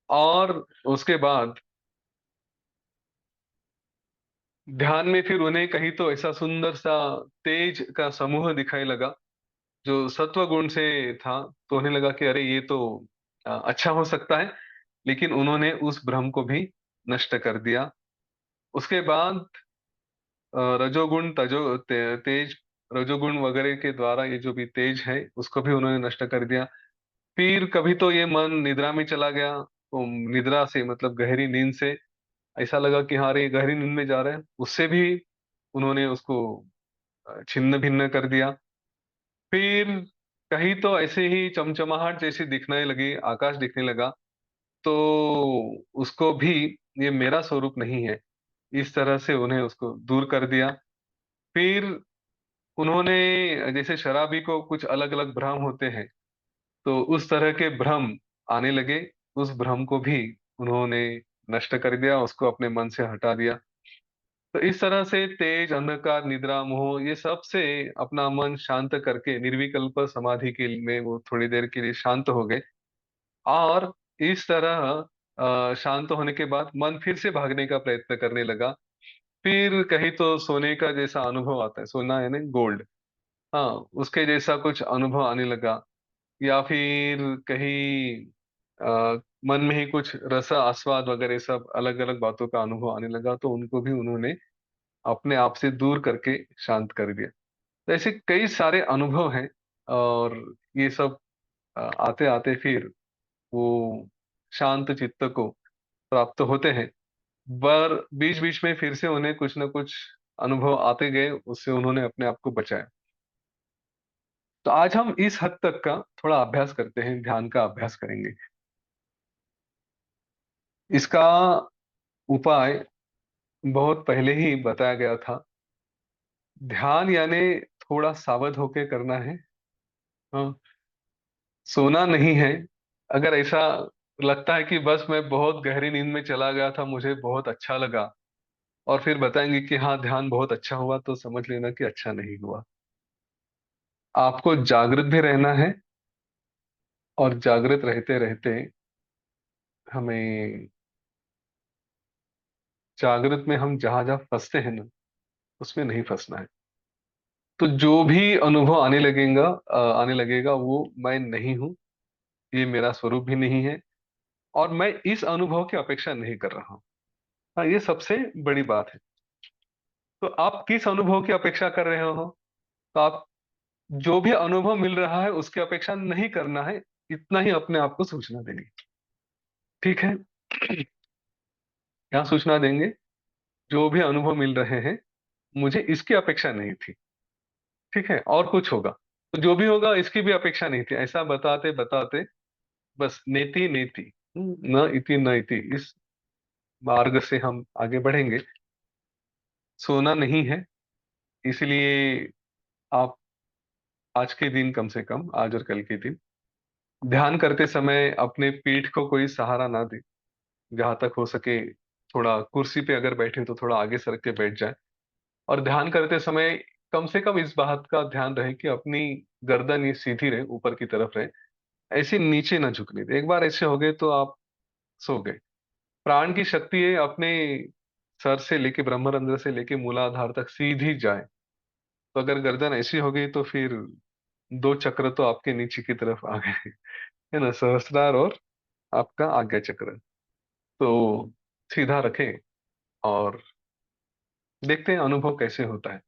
और उसके बाद ध्यान में फिर उन्हें कहीं तो ऐसा सुंदर सा तेज का समूह दिखाई लगा जो सत्व गुण से था। तो उन्हें लगा कि अरे ये तो अच्छा हो सकता है, लेकिन उन्होंने उस भ्रम को भी नष्ट कर दिया। उसके बाद रजोगुण तेज, रजोगुण वगैरह के द्वारा ये जो भी तेज है उसको भी उन्होंने नष्ट कर दिया। फिर कभी तो ये मन निद्रा में चला गया, तो निद्रा से मतलब गहरी नींद से ऐसा लगा कि हाँ रे गहरी नींद में जा रहे हैं, उससे भी उन्होंने उसको छिन्न भिन्न कर दिया। फिर कहीं तो ऐसे ही चमचमाहट जैसी दिखने लगी, आकाश दिखने लगा, तो उसको भी ये मेरा स्वरूप नहीं है, इस तरह से उन्हें उसको दूर कर दिया। फिर उन्होंने, जैसे शराबी को कुछ अलग अलग भ्रम होते हैं तो उस तरह के भ्रम आने लगे, उस भ्रम को भी उन्होंने नष्ट कर दिया, उसको अपने मन से हटा दिया। तो इस तरह से तेज अंधकार निद्रा मोह ये सब से अपना मन शांत करके निर्विकल्प समाधि के में वो थोड़ी देर के लिए शांत हो गए। और इस तरह शांत होने के बाद मन फिर से भागने का प्रयत्न करने लगा। फिर कहीं तो सोने का जैसा अनुभव आता है, सोना है ना गोल्ड, हाँ उसके जैसा कुछ अनुभव आने लगा। या फिर कहीं मन में ही कुछ रस आस्वाद वगैरह सब अलग अलग बातों का अनुभव आने लगा, तो उनको भी उन्होंने अपने आप से दूर करके शांत कर दिया। तो ऐसे कई सारे अनुभव हैं, और ये सब आते आते फिर वो शांत चित्त को प्राप्त होते हैं। पर बीच बीच में फिर से उन्हें कुछ ना कुछ अनुभव आते गए, उससे उन्होंने अपने आप को बचाया। तो आज हम इस हद तक का थोड़ा अभ्यास करते हैं, ध्यान का अभ्यास करेंगे। इसका उपाय बहुत पहले ही बताया गया था। ध्यान यानी थोड़ा सावध होके करना है। हाँ, सोना नहीं है। अगर ऐसा लगता है कि बस मैं बहुत गहरी नींद में चला गया था, मुझे बहुत अच्छा लगा, और फिर बताएंगे कि हाँ ध्यान बहुत अच्छा हुआ, तो समझ लेना कि अच्छा नहीं हुआ। आपको जागृत भी रहना है, और जागृत रहते रहते हमें, जागृत में हम जहां जहां फंसते हैं ना, उसमें नहीं फंसना है। तो जो भी अनुभव आने लगेगा, वो मैं नहीं हूं, ये मेरा स्वरूप भी नहीं है, और मैं इस अनुभव की अपेक्षा नहीं कर रहा हूं। हाँ, ये सबसे बड़ी बात है। तो आप किस अनुभव की अपेक्षा कर रहे हो? तो आप जो भी अनुभव मिल रहा है उसकी अपेक्षा नहीं करना है, इतना ही अपने आप को सूचना देनी। ठीक है? क्या सूचना देंगे? जो भी अनुभव मिल रहे हैं, मुझे इसकी अपेक्षा नहीं थी। ठीक है, और कुछ होगा तो जो भी होगा इसकी भी अपेक्षा नहीं थी, ऐसा बताते बताते बस नेति नेति, न इति न इति, इस मार्ग से हम आगे बढ़ेंगे। सोना नहीं है, इसलिए आप आज के दिन, कम से कम आज और कल के दिन, ध्यान करते समय अपने पीठ को कोई सहारा ना दे। जहां तक हो सके, थोड़ा कुर्सी पे अगर बैठे तो थोड़ा आगे सरक के बैठ जाए। और ध्यान करते समय कम से कम इस बात का ध्यान रहे कि अपनी गर्दन ये सीधी रहे, ऊपर की तरफ रहे, ऐसे नीचे ना झुकने दे। एक बार ऐसे हो गए तो आप सो गए। प्राण की शक्ति है अपने सर से लेके, ब्रह्मरंध्र से लेके मूलाधार तक सीधी जाए। तो अगर गर्दन ऐसी हो गई तो फिर दो चक्र तो आपके नीचे की तरफ आ गए, है ना, सहस्त्रार और आपका आज्ञा चक्र। तो सीधा रखें, और देखते हैं अनुभव कैसे होता है।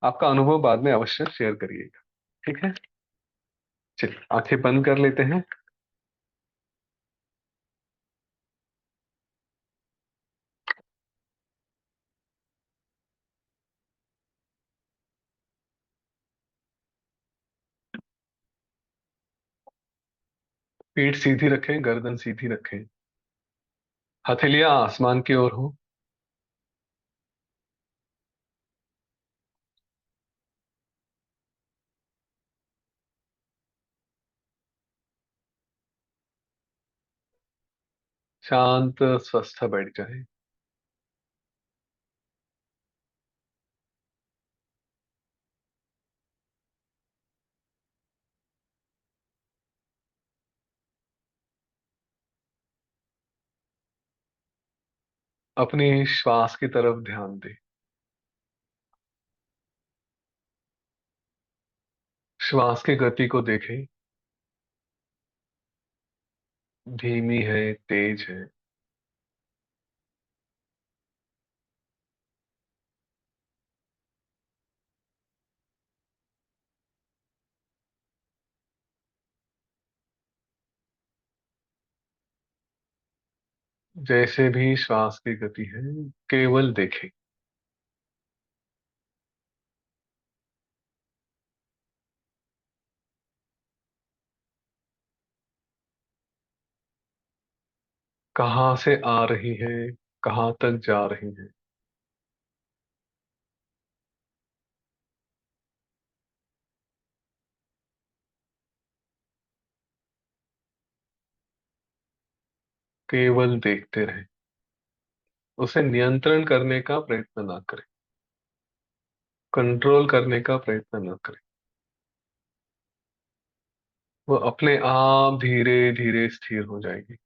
आपका अनुभव बाद में अवश्य शेयर करिएगा। ठीक है? चलिए, आंखें बंद कर लेते हैं। पीठ सीधी रखें, गर्दन सीधी रखें, हथेलियां आसमान की ओर हो। शांत स्वस्थ बैठ जाए। अपनी श्वास की तरफ ध्यान दें। श्वास की गति को देखें, धीमी है, तेज है। जैसे भी श्वास की गति है, केवल देखें। कहाँ से आ रही है, कहाँ तक जा रही है। केवल देखते रहें। उसे नियंत्रण करने का प्रयत्न ना करें, कंट्रोल करने का प्रयत्न ना करें। वो अपने आप धीरे धीरे स्थिर हो जाएगी।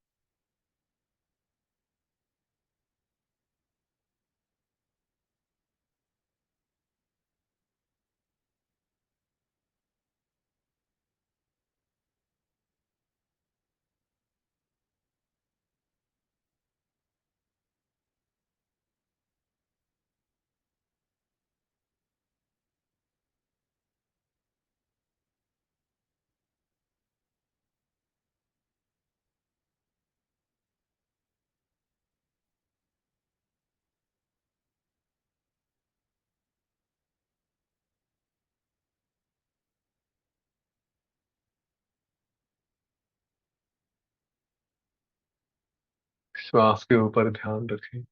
श्वास के ऊपर ध्यान रखें।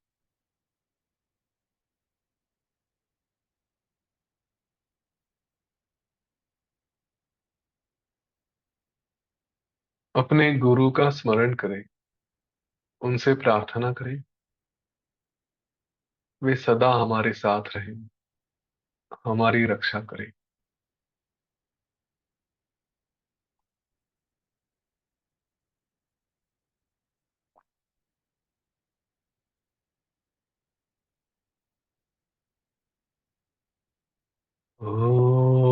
अपने गुरु का स्मरण करें, उनसे प्रार्थना करें, वे सदा हमारे साथ रहें, हमारी रक्षा करें। ओम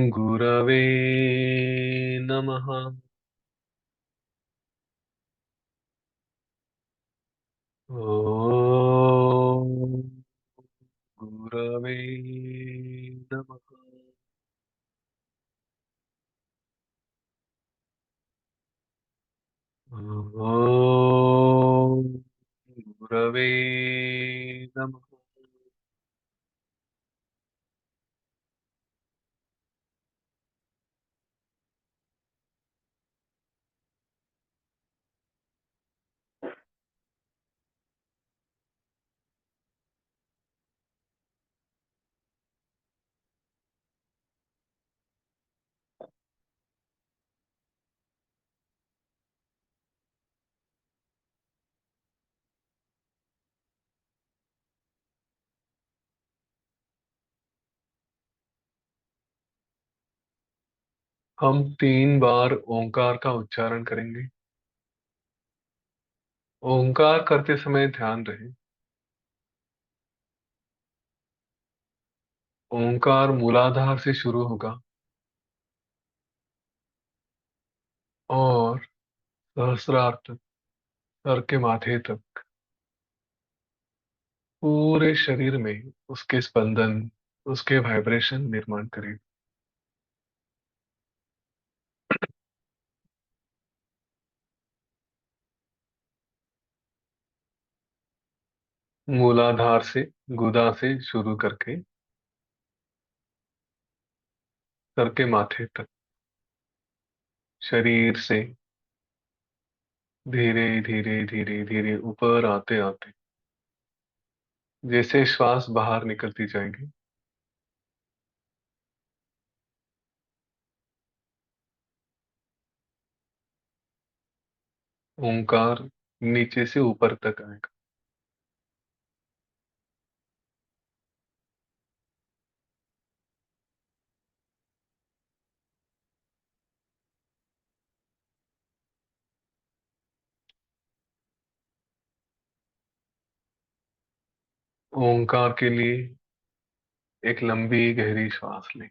गुरवे नमः। ओम गुरवे नमः। ओम गुरवे नमः। हम 3 बार ओंकार का उच्चारण करेंगे। ओंकार करते समय ध्यान रहे, ओंकार मूलाधार से शुरू होगा और सहस्रार तक, सर के माथे तक, पूरे शरीर में उसके स्पंदन, उसके वाइब्रेशन निर्माण करें। मूलाधार से, गुदा से शुरू करके सर के माथे तक, शरीर से धीरे धीरे धीरे धीरे ऊपर आते आते, जैसे श्वास बाहर निकलती जाएगी, ओंकार नीचे से ऊपर तक आएगा। ओंकार के लिए एक लंबी गहरी श्वास लें।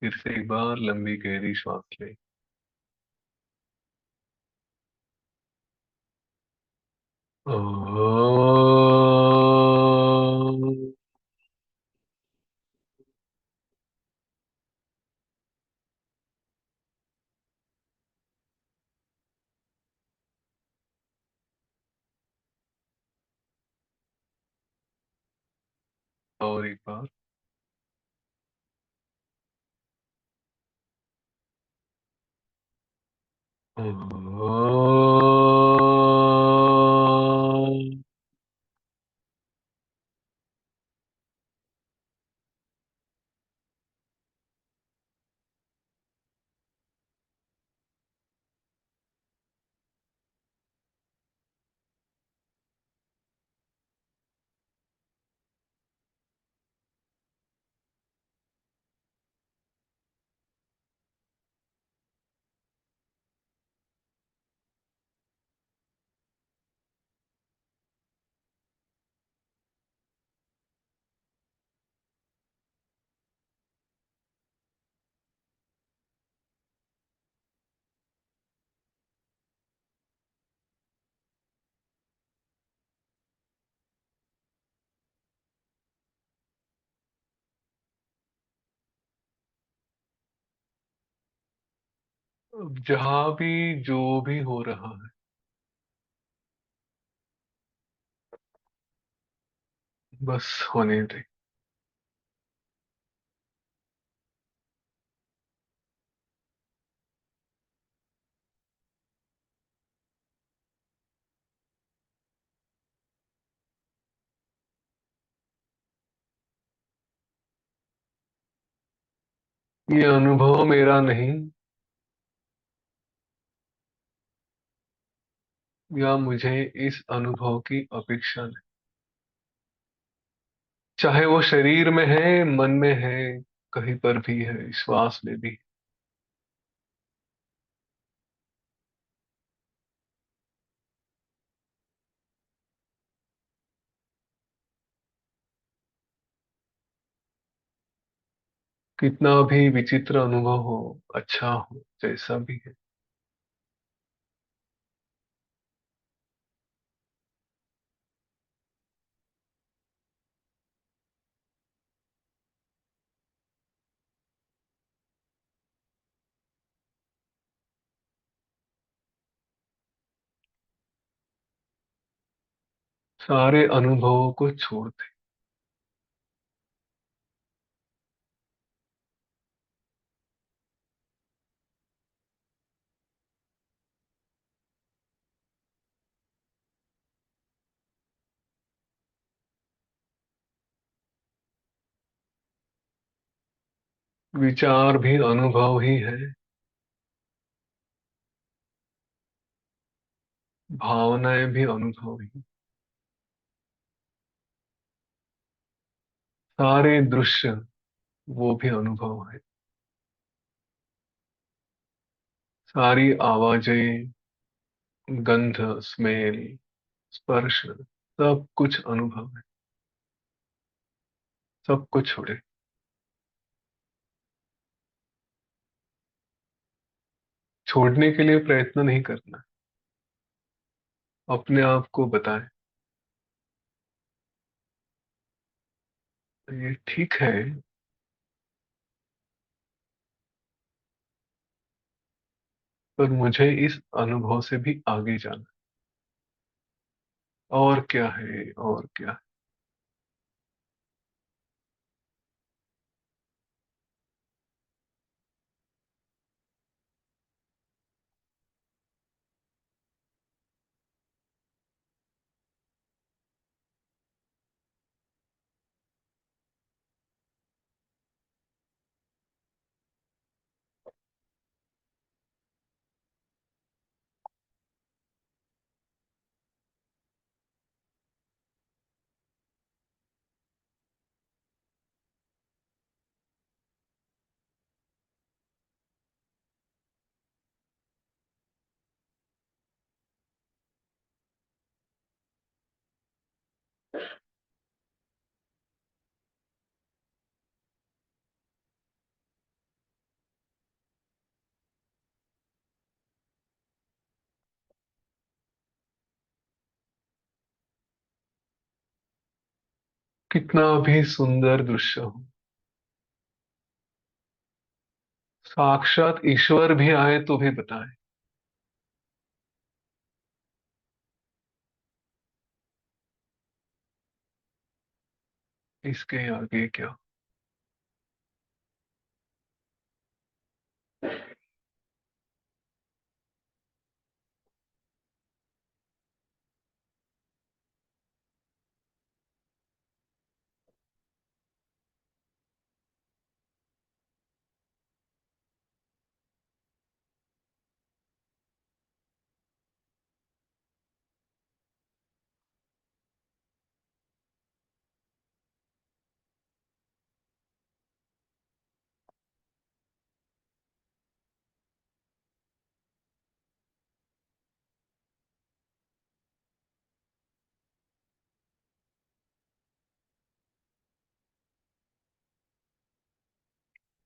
फिर से एक बार लंबी गहरी श्वास लें। और एक बार। अब जहां भी जो भी हो रहा है, बस होने दे। ये अनुभव मेरा नहीं, या मुझे इस अनुभव की अपेक्षा नहीं। चाहे वो शरीर में है, मन में है, कहीं पर भी है, श्वास में भी। कितना भी विचित्र अनुभव हो, अच्छा हो, जैसा भी है, सारे अनुभवों को छोड़ दे। विचार भी अनुभव ही है, भावनाएं भी अनुभव ही। सारे दृश्य वो भी अनुभव है। सारी आवाजें, गंध, स्मेल, स्पर्श, सब कुछ अनुभव है। सब कुछ छोड़े। छोड़ने के लिए प्रयत्न नहीं करना, अपने आप को बताए ये ठीक है, पर मुझे इस अनुभव से भी आगे जाना। और क्या है, और क्या। कितना भी सुंदर दृश्य हो, साक्षात ईश्वर भी आए तो भी बताए, इसके आगे क्या।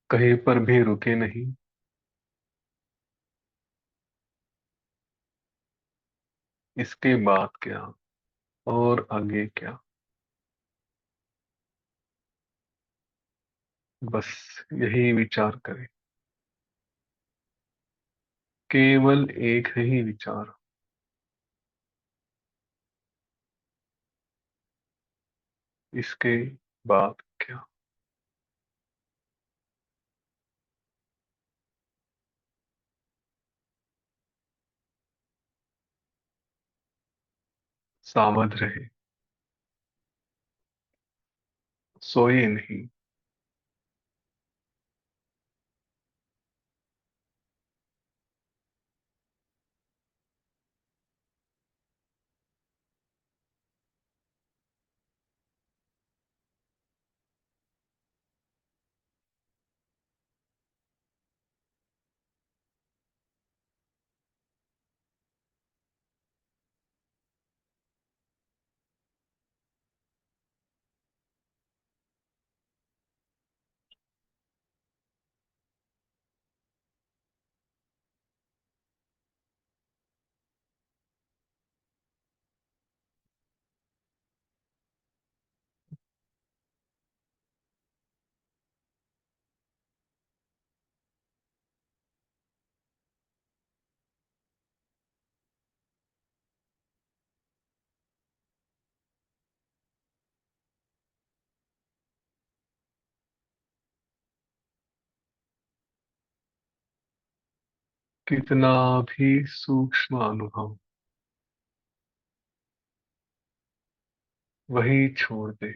कहीं पर भी रुके नहीं, इसके बाद क्या, और आगे क्या। बस यही विचार करें। केवल एक ही विचार, इसके बाद क्या? सावध रहे, सोए नहीं। कितना भी सूक्ष्म अनुभव वही छोड़ दे,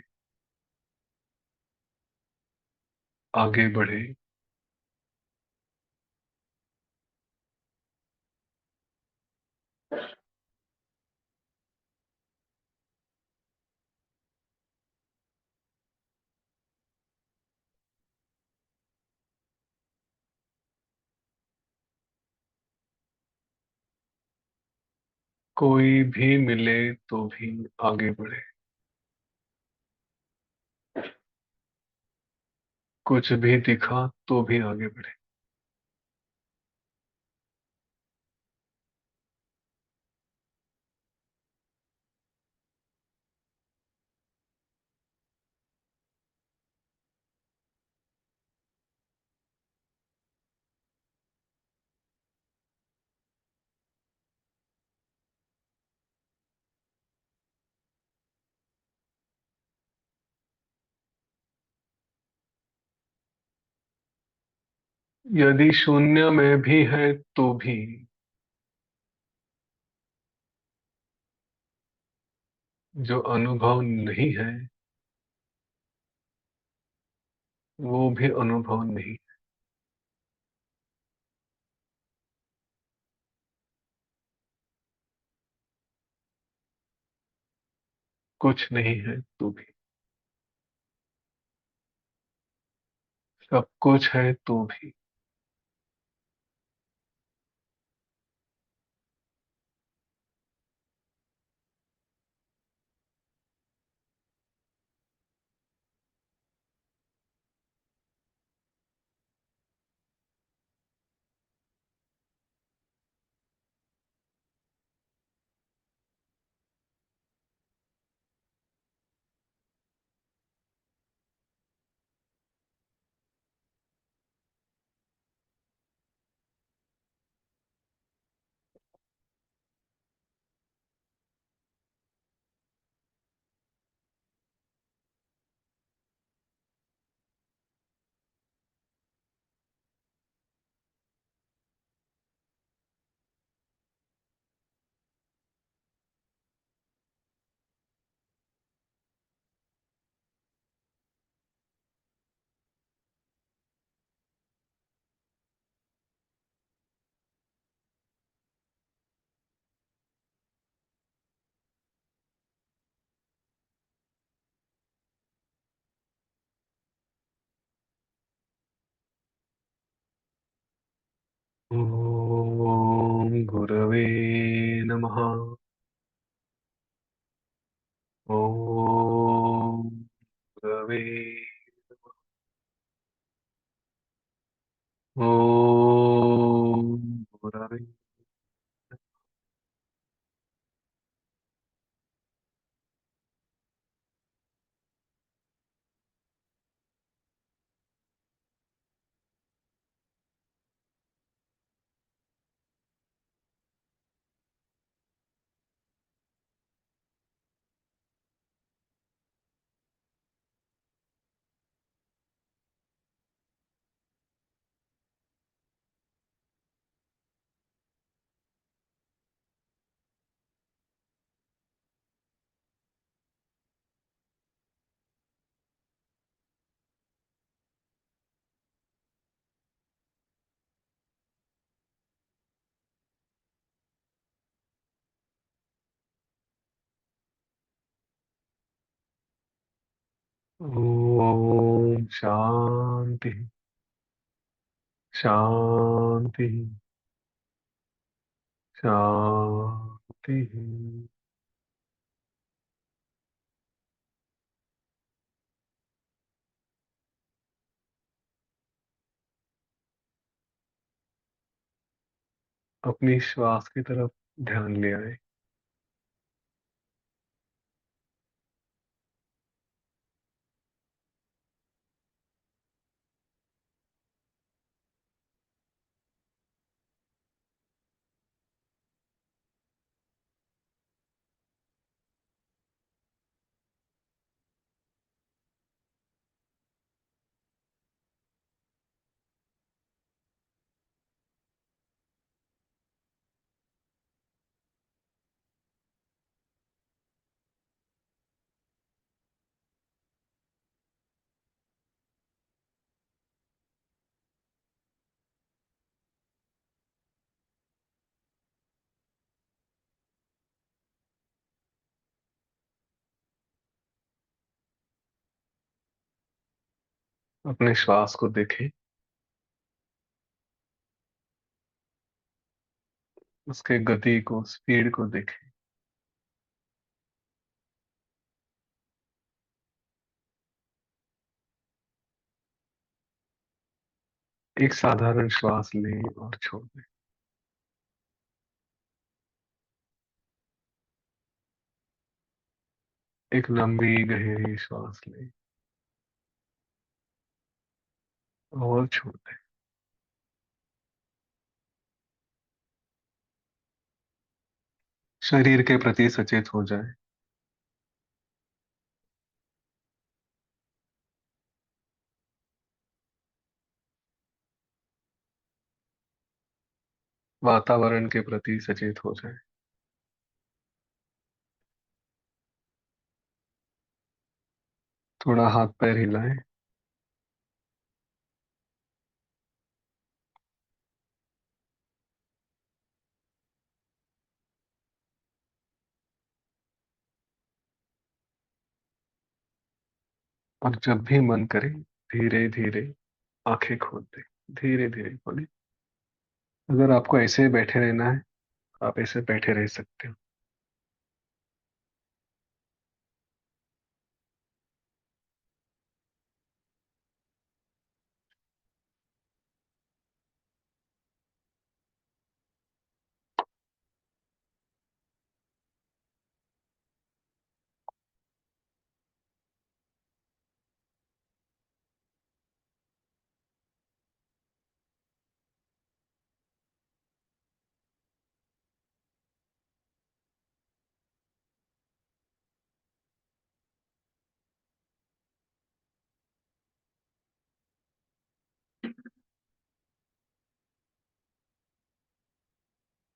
आगे बढ़े। कोई भी मिले तो भी आगे बढ़े, कुछ भी दिखा तो भी आगे बढ़े। यदि शून्य में भी है तो भी, जो अनुभव नहीं है वो भी अनुभव नहीं। कुछ नहीं है तो भी, सब कुछ है तो भी। ओम गुरवे नमः। ओम गुरवे, ओम गुरवे। ओम शांति। शांति। शांति। अपनी श्वास की तरफ ध्यान ले आए। अपने श्वास को देखें, उसके गति को, स्पीड को देखें। एक साधारण श्वास लें और छोड़ दें। एक लंबी गहरी श्वास लें और छोड़ दें। शरीर के प्रति सचेत हो जाए। वातावरण के प्रति सचेत हो जाए। थोड़ा हाथ पैर हिलाएं। और जब भी मन करे, धीरे धीरे आंखें खोल दें। धीरे धीरे खोलें। अगर आपको ऐसे बैठे रहना है, आप ऐसे बैठे रह सकते हो।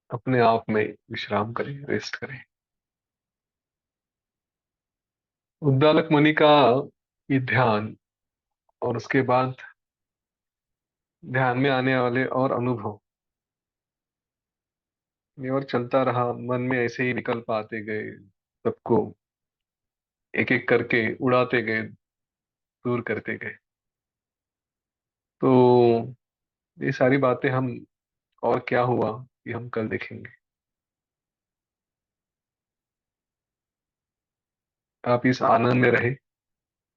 अपने आप में विश्राम करें, रेस्ट करें। उद्दालक मुनि का ये ध्यान और उसके बाद ध्यान में आने वाले और अनुभव, ये और चलता रहा। मन में ऐसे ही विकल्प आते गए, सबको एक एक करके उड़ाते गए, दूर करते गए। तो ये सारी बातें हम, और क्या हुआ, ये हम कल देखेंगे। आप इस आनंद में रहे।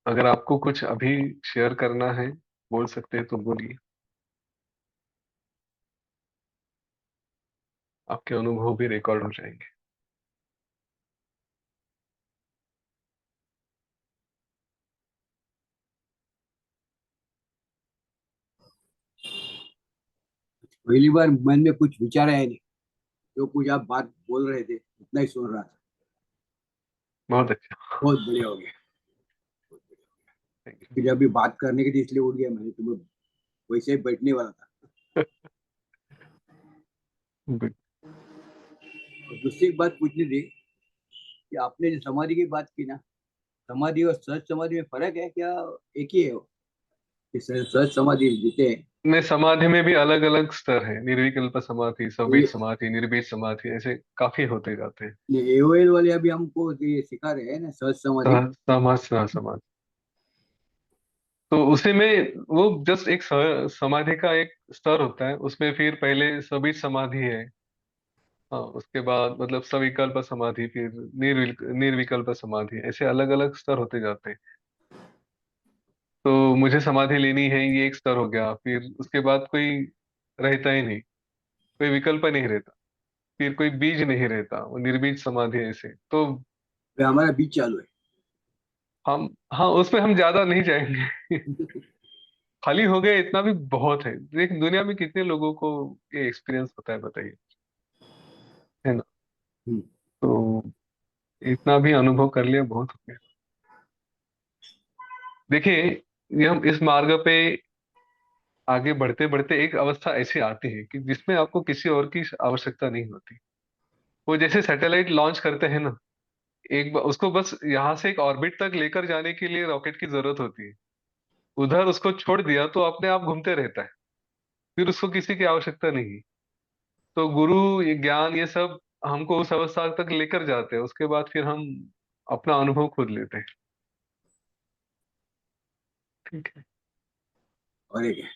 अगर आपको कुछ अभी शेयर करना है, बोल सकते हैं तो बोलिए। आपके अनुभव भी रिकॉर्ड हो जाएंगे। पहली बार मन में कुछ विचार आया नहीं। जो कुछ आप बात बोल रहे थे उतना ही सुन रहा था। बहुत अच्छा। बहुत बढ़िया हो गया। बहुत बढ़िया हो गया। थैंक फिर अभी बात करने के लिए इसलिए उठ गया, मैंने तुम्हें वैसे ही बैठने वाला था। यू। गुड। और दूसरी एक बात पूछनी थी कि आपने जो समाधि की बात की ना, समाधि और सहज समाधि में फर्क है क्या? एक ही है वो? कि सहज समाधि जीते हैं? में समाधि में भी अलग अलग स्तर है। निर्विकल्प समाधि, ये सवबीज समाधि, निर्बीज समाधि, ऐसे काफी होते जाते हैं। एओएल वाले अभी हमको ये सिखा रहे हैं ना सहज समाधि। समाज समाज। तो उसी में वो जस्ट एक समाधि का एक स्तर होता है, उसमें फिर पहले सभी समाधि है। हाँ, उसके बाद मतलब सविकल्प समाधि, फिर निर्विकल्प समाधि, ऐसे अलग अलग स्तर होते जाते हैं। तो मुझे समाधि लेनी है, ये एक स्तर हो गया। फिर उसके बाद कोई रहता ही नहीं, कोई विकल्प नहीं रहता, फिर कोई बीज नहीं रहता, वो निर्बीज समाधि है ऐसे तो। फिर हमारा बीच चालू है। हम, हाँ, उसमें हम ज्यादा नहीं जाएंगे। खाली हो गए इतना भी बहुत है। देख दुनिया में कितने लोगों को ये एक्सपीरियंस होता है बताइए, है ना? हम्म। तो इतना भी अनुभव कर लिया बहुत हो गया। देखिए, ये हम इस मार्ग पे आगे बढ़ते बढ़ते एक अवस्था ऐसी आती है कि जिसमें आपको किसी और की आवश्यकता नहीं होती। वो जैसे सैटेलाइट लॉन्च करते हैं ना, उसको बस यहाँ से एक ऑर्बिट तक लेकर जाने के लिए रॉकेट की जरूरत होती है। उधर उसको छोड़ दिया तो अपने आप घूमते रहता है, फिर उसको किसी की आवश्यकता नहीं। तो गुरु, ये ज्ञान, ये सब हमको उस अवस्था तक लेकर जाते हैं, उसके बाद फिर हम अपना अनुभव खुद लेते हैं। ठीक है। और एक है,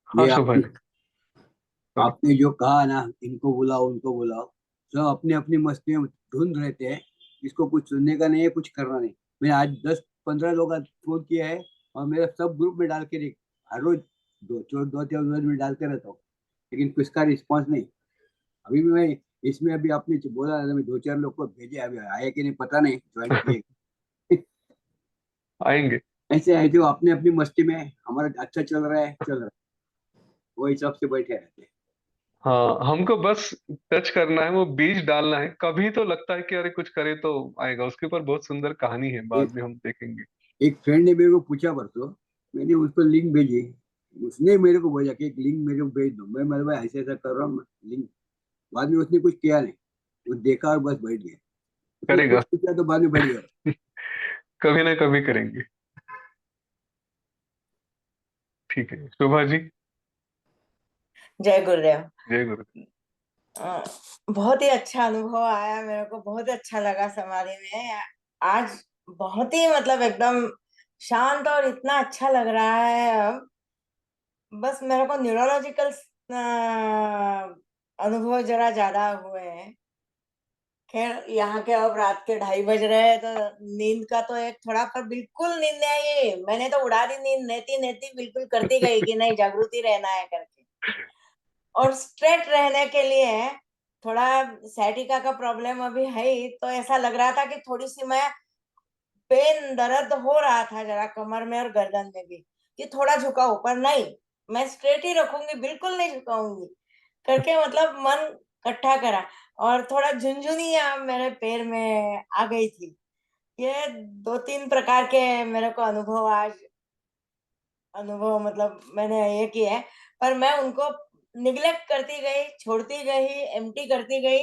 हाँ ये शोभा जी, सॉरी। आपने जो कहा ना, इनको बुलाओ उनको बुलाओ, सब अपने अपनी मस्ती में धुंध रहते हैं। इसको कुछ सुनने का नहीं है, कुछ करना नहीं। मैंने आज 10-15 लोग फोन किया है, और मेरा सब ग्रुप में डाल के हर रोज 2-4 में डालते रहता हूँ, लेकिन किसका रिस्पॉन्स नहीं। अभी भी मैं इसमें, अभी आपने जो बोला ना, मैं 2-4 लोग को भेजे, अभी आए कि नहीं पता नहीं, ज्वाइन किए। आएंगे। ऐसे है जो अपने अपनी मस्ती में, हमारा अच्छा चल रहा है, चल रहा है, वो हिसाब से बैठे रहते हैं। हाँ, हमको बस टच करना है, वो बीज डालना है। कभी तो लगता है कि अरे कुछ करे तो आएगा, उसके ऊपर बहुत सुंदर कहानी है, बाद एक में हम देखेंगे। एक फ्रेंड ने मेरे को पूछा परसों, मैंने उसको लिंक भेजी, उसने मेरे को बोला कि एक लिंक मेरे को भेज दो। मैं मेरे भाई ऐसे ऐसा कर रहा हूँ, लिंक। बाद में उसने कुछ किया नहीं, वो देखा और बस बैठ गया। उसने कुछ करेगा। पूछा तो बाद में बैठ गया। कभी ना कभी करेंगे। ठीक है शोभा जी। जय गुरुदेव। जय गुरु। अ, बहुत ही अच्छा अनुभव आया, मेरे को बहुत अच्छा लगा समाधि में आज। बहुत ही मतलब एकदम शांत और इतना अच्छा लग रहा है अब। बस मेरे को न्यूरोलॉजिकल अनुभव जरा ज्यादा हुए हैं। खैर, यहाँ के अब रात के 2:30 बज रहे हैं, तो नींद का तो एक थोड़ा, पर बिल्कुल नींद नहीं आई। मैंने तो उड़ा दी नींद, नेती नेती बिल्कुल करती गई कि नहीं जागृति रहना है करके। और स्ट्रेट रहने के लिए थोड़ा सैटिका का प्रॉब्लम अभी है ही, तो ऐसा लग रहा था कि थोड़ी सी मैं पेन दर्द हो रहा था जरा कमर में और गर्दन में भी, कि थोड़ा झुकाऊं, पर नहीं, मैं स्ट्रेट ही रखूंगी, बिल्कुल नहीं झुकाऊंगी करके मतलब मन इकट्ठा करा। और थोड़ा झुनझुनियां मेरे पैर में आ गई थी। ये 2-3 प्रकार के मेरे को अनुभव आज, अनुभव मतलब मैंने ये किए हैं, पर मैं उनको निग्लेक्ट करती गई, छोड़ती गई, एम्प्टी करती गई,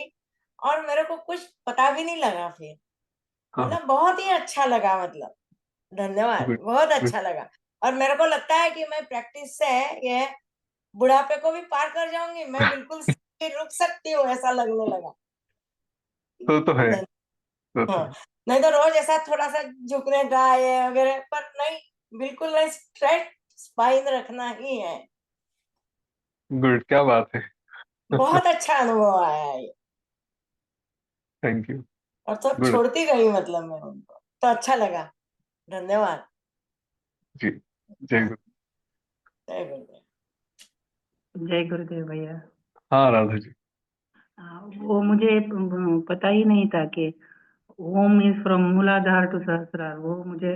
और मेरे को कुछ पता भी नहीं लगा फिर। हाँ। मतलब बहुत ही अच्छा लगा, मतलब धन्यवाद, गुड। बहुत गुड। अच्छा लगा। और मेरे को लगता है कि मैं प्रैक्टिस से ये बुढ़ापे को भी पार कर जाऊंगी, मैं बिल्कुल रुक सकती हूँ, ऐसा लगने लगा। तो है। धन्य- तो हाँ, है। नहीं तो रोज ऐसा थोड़ा सा झुकने का ये वगैरह, पर नहीं, बिल्कुल नहीं, स्ट्रेट स्पाइन रखना ही है। गुड, क्या बात है। बहुत अच्छा अनुभव आया है ये। Thank you. और तो गुड। छोड़ती गई मतलब मैं उनको, तो अच्छा लगा। धन्यवाद। जी। जय गुरु। जय गुरुदेव। जय गुरुदेव भैया। हाँ राधा जी। वो मुझे पता ही नहीं था कि Om is from Muladhara to Sahasrara. वो मुझे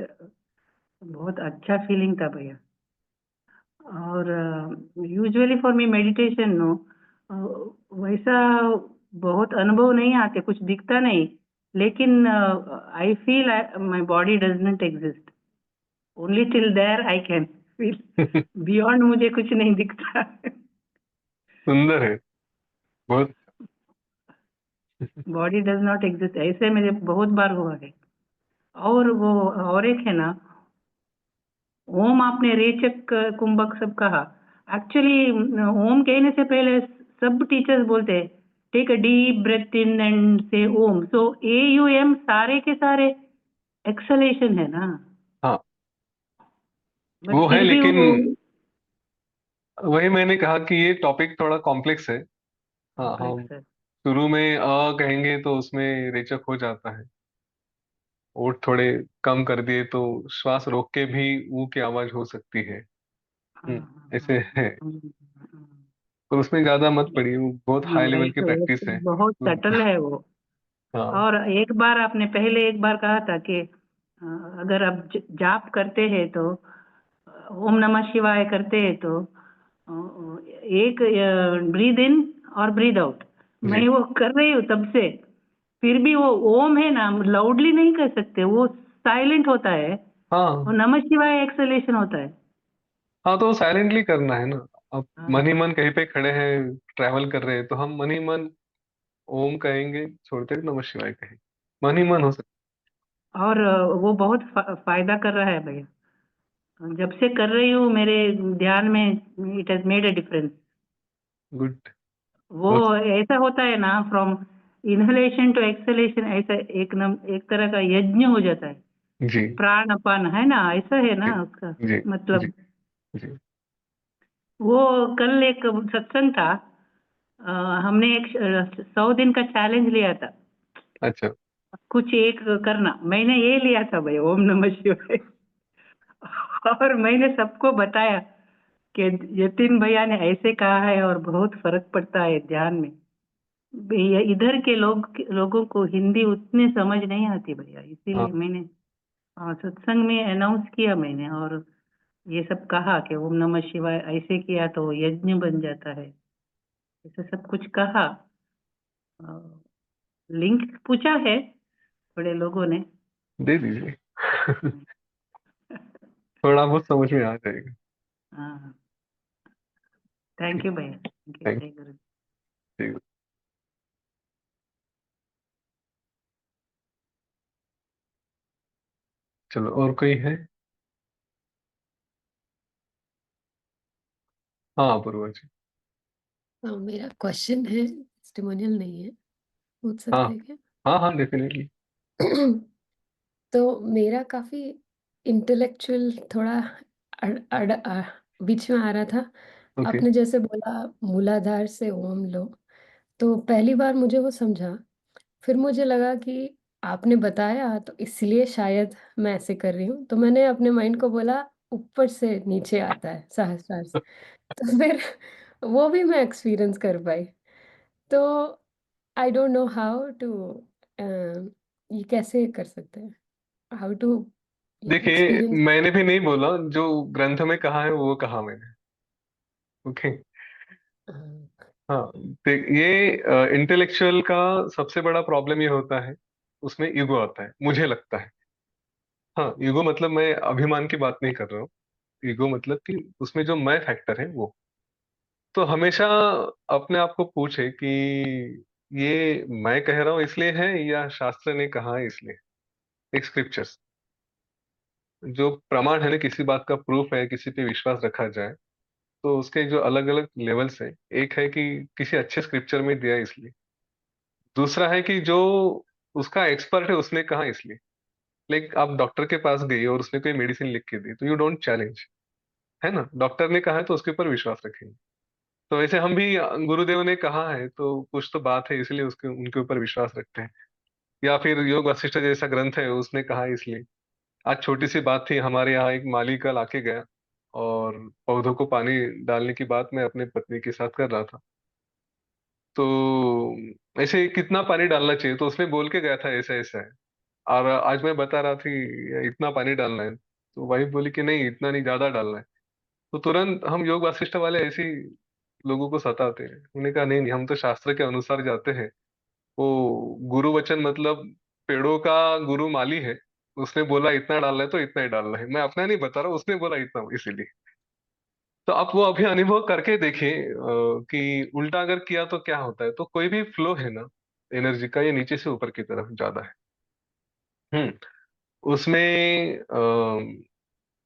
बहुत अच्छा फीलिंग था भैया। और usually for me meditation no, वैसा बहुत अनुभव नहीं आते, कुछ दिखता नहीं, लेकिन I feel my body does not exist, only till there I can feel, beyond मुझे कुछ नहीं दिखता। सुंदर है बहुत। बॉडी डज नॉट एग्जिस्ट, ऐसे मेरे बहुत बार हुआ है। और वो, और एक है ना, ओम आपने रेचक कुंभक सब कहा। एक्चुअली ओम कहने से पहले सब टीचर्स बोलते हैं take a deep breath in and say Om. So AUM सारे के सारे एक्सलेशन है ना। हाँ। बट वो है, फिर भी लेकिन वो वही मैंने कहा कि ये टॉपिक थोड़ा कॉम्प्लेक्स है। हाँ, हम कॉम्प्लेक्स है। शुरू में कहेंगे तो उसमें रेचक हो जाता है। ओठ थोड़े कम कर दिए तो श्वास रोक के भी ऊ की आवाज हो सकती है। हाँ हाँ हाँ ऐसे है। हाँ। तो उसमें ज्यादा मत पड़िए, वो बहुत हाई लेवल की वो प्रैक्टिस तो है। बहुत सटल है वो। हाँ। और एक बार आपने पहले एक बार कहा था कि अगर आप जाप करते हैं तो ओम नमः शिवाय करते हैं तो एक ब्रीद इन और ब्रीद आउट। जी। मैं वो कर रही हूँ तब से, फिर भी वो ओम है ना, लाउडली नहीं कर सकते, वो साइलेंट होता है। वो हाँ नमः शिवाय एक्सलेशन होता है। हाँ, तो साइलेंटली करना है ना। अब मन ही हाँ। मन कहीं पे खड़े हैं, ट्रैवल कर रहे हैं, तो हम मन ही मन ओम कहेंगे, छोड़ते नमः शिवाय कहेंगे। मन ही मन हो सकता। और वो बहुत फायदा कर रहा है भैया। जब से कर रही हूँ मेरे ध्यान में it has made a difference. Good. वो बहुत। ऐसा होता है ना, फ्रॉम इनहेलेशन टू एक्सहेलेशन, ऐसा एक तरह का यज्ञ हो जाता है। जी प्राण अपान है ना, ऐसा है जी ना उसका जी जी मतलब। जी। वो कल एक सत्संग था, अ, हमने एक 100 दिन का चैलेंज लिया था। अच्छा। कुछ एक करना, मैंने ये लिया था भाई, ओम नमः शिवाय। और मैंने सबको बताया कि यतीन भैया ने ऐसे कहा है और बहुत फर्क पड़ता है ध्यान में। भैया इधर के लोगों को हिंदी उतनी समझ नहीं आती भैया, हाँ, इसीलिए मैंने सत्संग में अनाउंस किया मैंने, और ये सब कहा कि ओम नमः शिवाय ऐसे किया तो यज्ञ बन जाता है, ऐसे सब कुछ कहा। लिंक पूछा है बड़े लोगों ने। दे दीजिए। थोड़ा बहुत समझ में आ जाएगा। हाँ। थैंक ठीक। यू भैया, थैंक यू, थैंक जय गुरु। यू। चलो, और कोई है? हाँ, पूर्वा जी। हाँ, मेरा क्वेश्चन है, टेस्टिमोनियल नहीं है, पूछ हाँ सकते हैं क्या? हाँ हाँ, डेफिनेटली। तो मेरा काफी इंटेलेक्चुअल थोड़ा बीच में आ रहा था। ओके। आपने जैसे बोला मूलाधार से ओम लो, तो पहली बार मुझे वो समझा, फिर मुझे लगा कि आपने बताया तो इसलिए शायद मैं ऐसे कर रही हूँ, तो मैंने अपने माइंड को बोला ऊपर से नीचे आता है सहस्त्रार से। तो फिर वो भी मैं एक्सपीरियंस कर पाई। तो I don't know how to, ये कैसे कर सकते हैं, हाउ टू देखिए, एक्सपीरियंस। मैंने भी नहीं बोला, जो ग्रंथ में कहा है वो कहा मैंने। ओके। हाँ। ये इंटेलेक्चुअल का सबसे बड़ा प्रॉब्लम ये होता है, उसमें ईगो आता है, मुझे लगता है। हाँ, ईगो मतलब मैं अभिमान की बात नहीं कर रहा हूँ। ईगो मतलब कि उसमें जो मैं फैक्टर है वो। तो हमेशा अपने आप को पूछे कि ये मैं कह रहा हूँ इसलिए है, या शास्त्र ने कहा है इसलिए। एक स्क्रिप्चर्स जो प्रमाण है ना, किसी बात का प्रूफ है, किसी पे विश्वास रखा जाए, तो उसके जो अलग अलग लेवल्स है। एक है कि किसी अच्छे स्क्रिप्चर में दिया है इसलिए। दूसरा है कि जो उसका एक्सपर्ट है उसने कहा इसलिए। लाइक आप डॉक्टर के पास गए और उसने कोई मेडिसिन लिख के दी, तो यू डोंट चैलेंज, है ना। डॉक्टर ने कहा है तो उसके ऊपर विश्वास रखेंगे। तो वैसे हम भी गुरुदेव ने कहा है तो कुछ तो बात है, इसलिए उसके उनके ऊपर विश्वास रखते हैं। या फिर योग वशिष्ठ जैसा ग्रंथ है, उसने कहा है इसलिए। आज छोटी सी बात थी, हमारे यहाँ एक माली कल आके गया, और पौधों को पानी डालने की बात मैं अपने पत्नी के साथ कर रहा था। तो ऐसे कितना पानी डालना चाहिए, तो उसने बोल के गया था ऐसा ऐसा है। और आज मैं बता रहा थी इतना पानी डालना है, तो वाइफ बोली कि नहीं, इतना नहीं, ज्यादा डालना है। तो तुरंत हम योग वासिष्ठ वाले ऐसे ही लोगों को सताते हैं। उन्होंने कहा नहीं नहीं, हम तो शास्त्र के अनुसार जाते हैं। वो गुरु वचन मतलब पेड़ों का गुरु माली है। उसने बोला इतना डालना है तो इतना ही डालना है, मैं अपना नहीं बता रहा हूँ, उसने बोला इतना, इसीलिए। तो आप वो अभी अनुभव करके देखिए कि उल्टा अगर किया तो क्या होता है। तो कोई भी फ्लो है ना एनर्जी का, ये नीचे से ऊपर की तरफ ज्यादा है। उसमें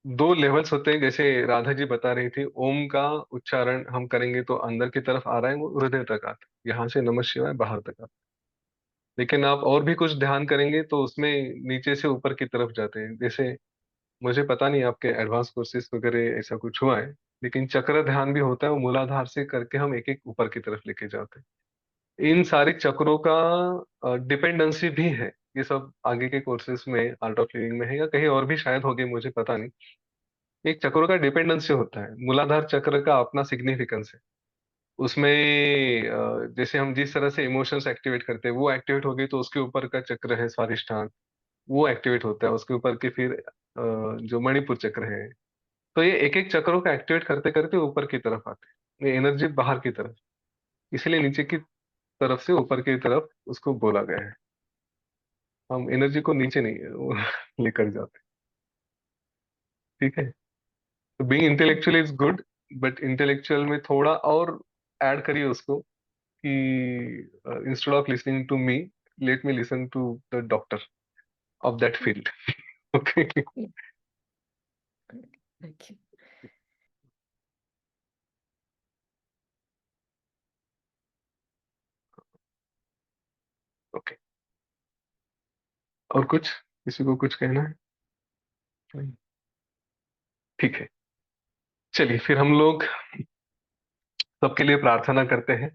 दो लेवल्स होते हैं, जैसे राधा जी बता रही थी। ओम का उच्चारण हम करेंगे तो अंदर की तरफ आ रहा है, वो हृदय तक आता है, यहाँ से नमः शिवाय बाहर तक आता है। लेकिन आप और भी कुछ ध्यान करेंगे तो उसमें नीचे से ऊपर की तरफ जाते हैं। जैसे मुझे पता नहीं आपके एडवांस कोर्सेज वगैरह ऐसा कुछ हुआ है, लेकिन चक्र ध्यान भी होता है, वो मूलाधार से करके हम एक एक ऊपर की तरफ लेके जाते हैं। इन सारे चक्रों का डिपेंडेंसी भी है। ये सब आगे के कोर्सेज में आर्ट ऑफ लिविंग में है, या कहीं और भी शायद होगे, मुझे पता नहीं। एक चक्रों का डिपेंडेंसी होता है, मूलाधार चक्र का अपना सिग्निफिकेंस है। उसमें जैसे हम जिस तरह से इमोशंस एक्टिवेट करते हैं, वो एक्टिवेट हो गई तो उसके ऊपर का चक्र है स्वादिष्ठान, वो एक्टिवेट होता है। उसके ऊपर के फिर जो मणिपुर चक्र है। तो ये एक एक चक्रों को एक्टिवेट करते करते ऊपर की तरफ आते हैं, ये एनर्जी बाहर की तरफ, इसलिए नीचे की तरफ से ऊपर की तरफ उसको बोला गया है। हम एनर्जी को नीचे नहीं वो लेकर जाते। ठीक है। तो being intellectual is good, but intellectual में थोड़ा और ऐड करिए उसको, कि instead of listening to me, let me listen to the doctor of that field. Okay. Thank you. Okay. और कुछ, किसी को कुछ कहना है? नहीं। ठीक है। चलिए फिर हम लोग सबके लिए प्रार्थना करते हैं,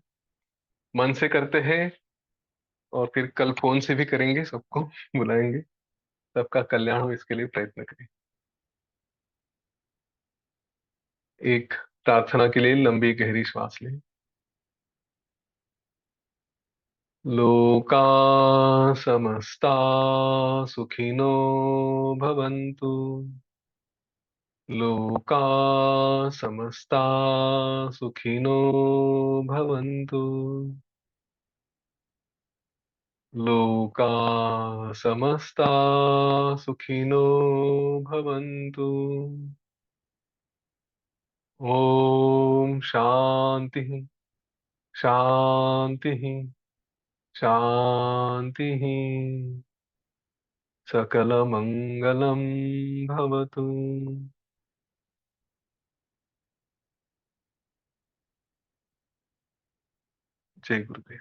मन से करते हैं, और फिर कल फोन से भी करेंगे, सबको बुलाएंगे, सबका कल्याण हो इसके लिए प्रयत्न करें। एक प्रार्थना के लिए लंबी गहरी श्वास लें। लोका समस्ता सुखिनो भवन्तु। लोका समस्ता सुखिनो भवन्तु। लोका समस्ता सुखिनो भवन्तु। ओम शांति शांति शांति। सकलमंगलं भवतु। जय गुरुदेव।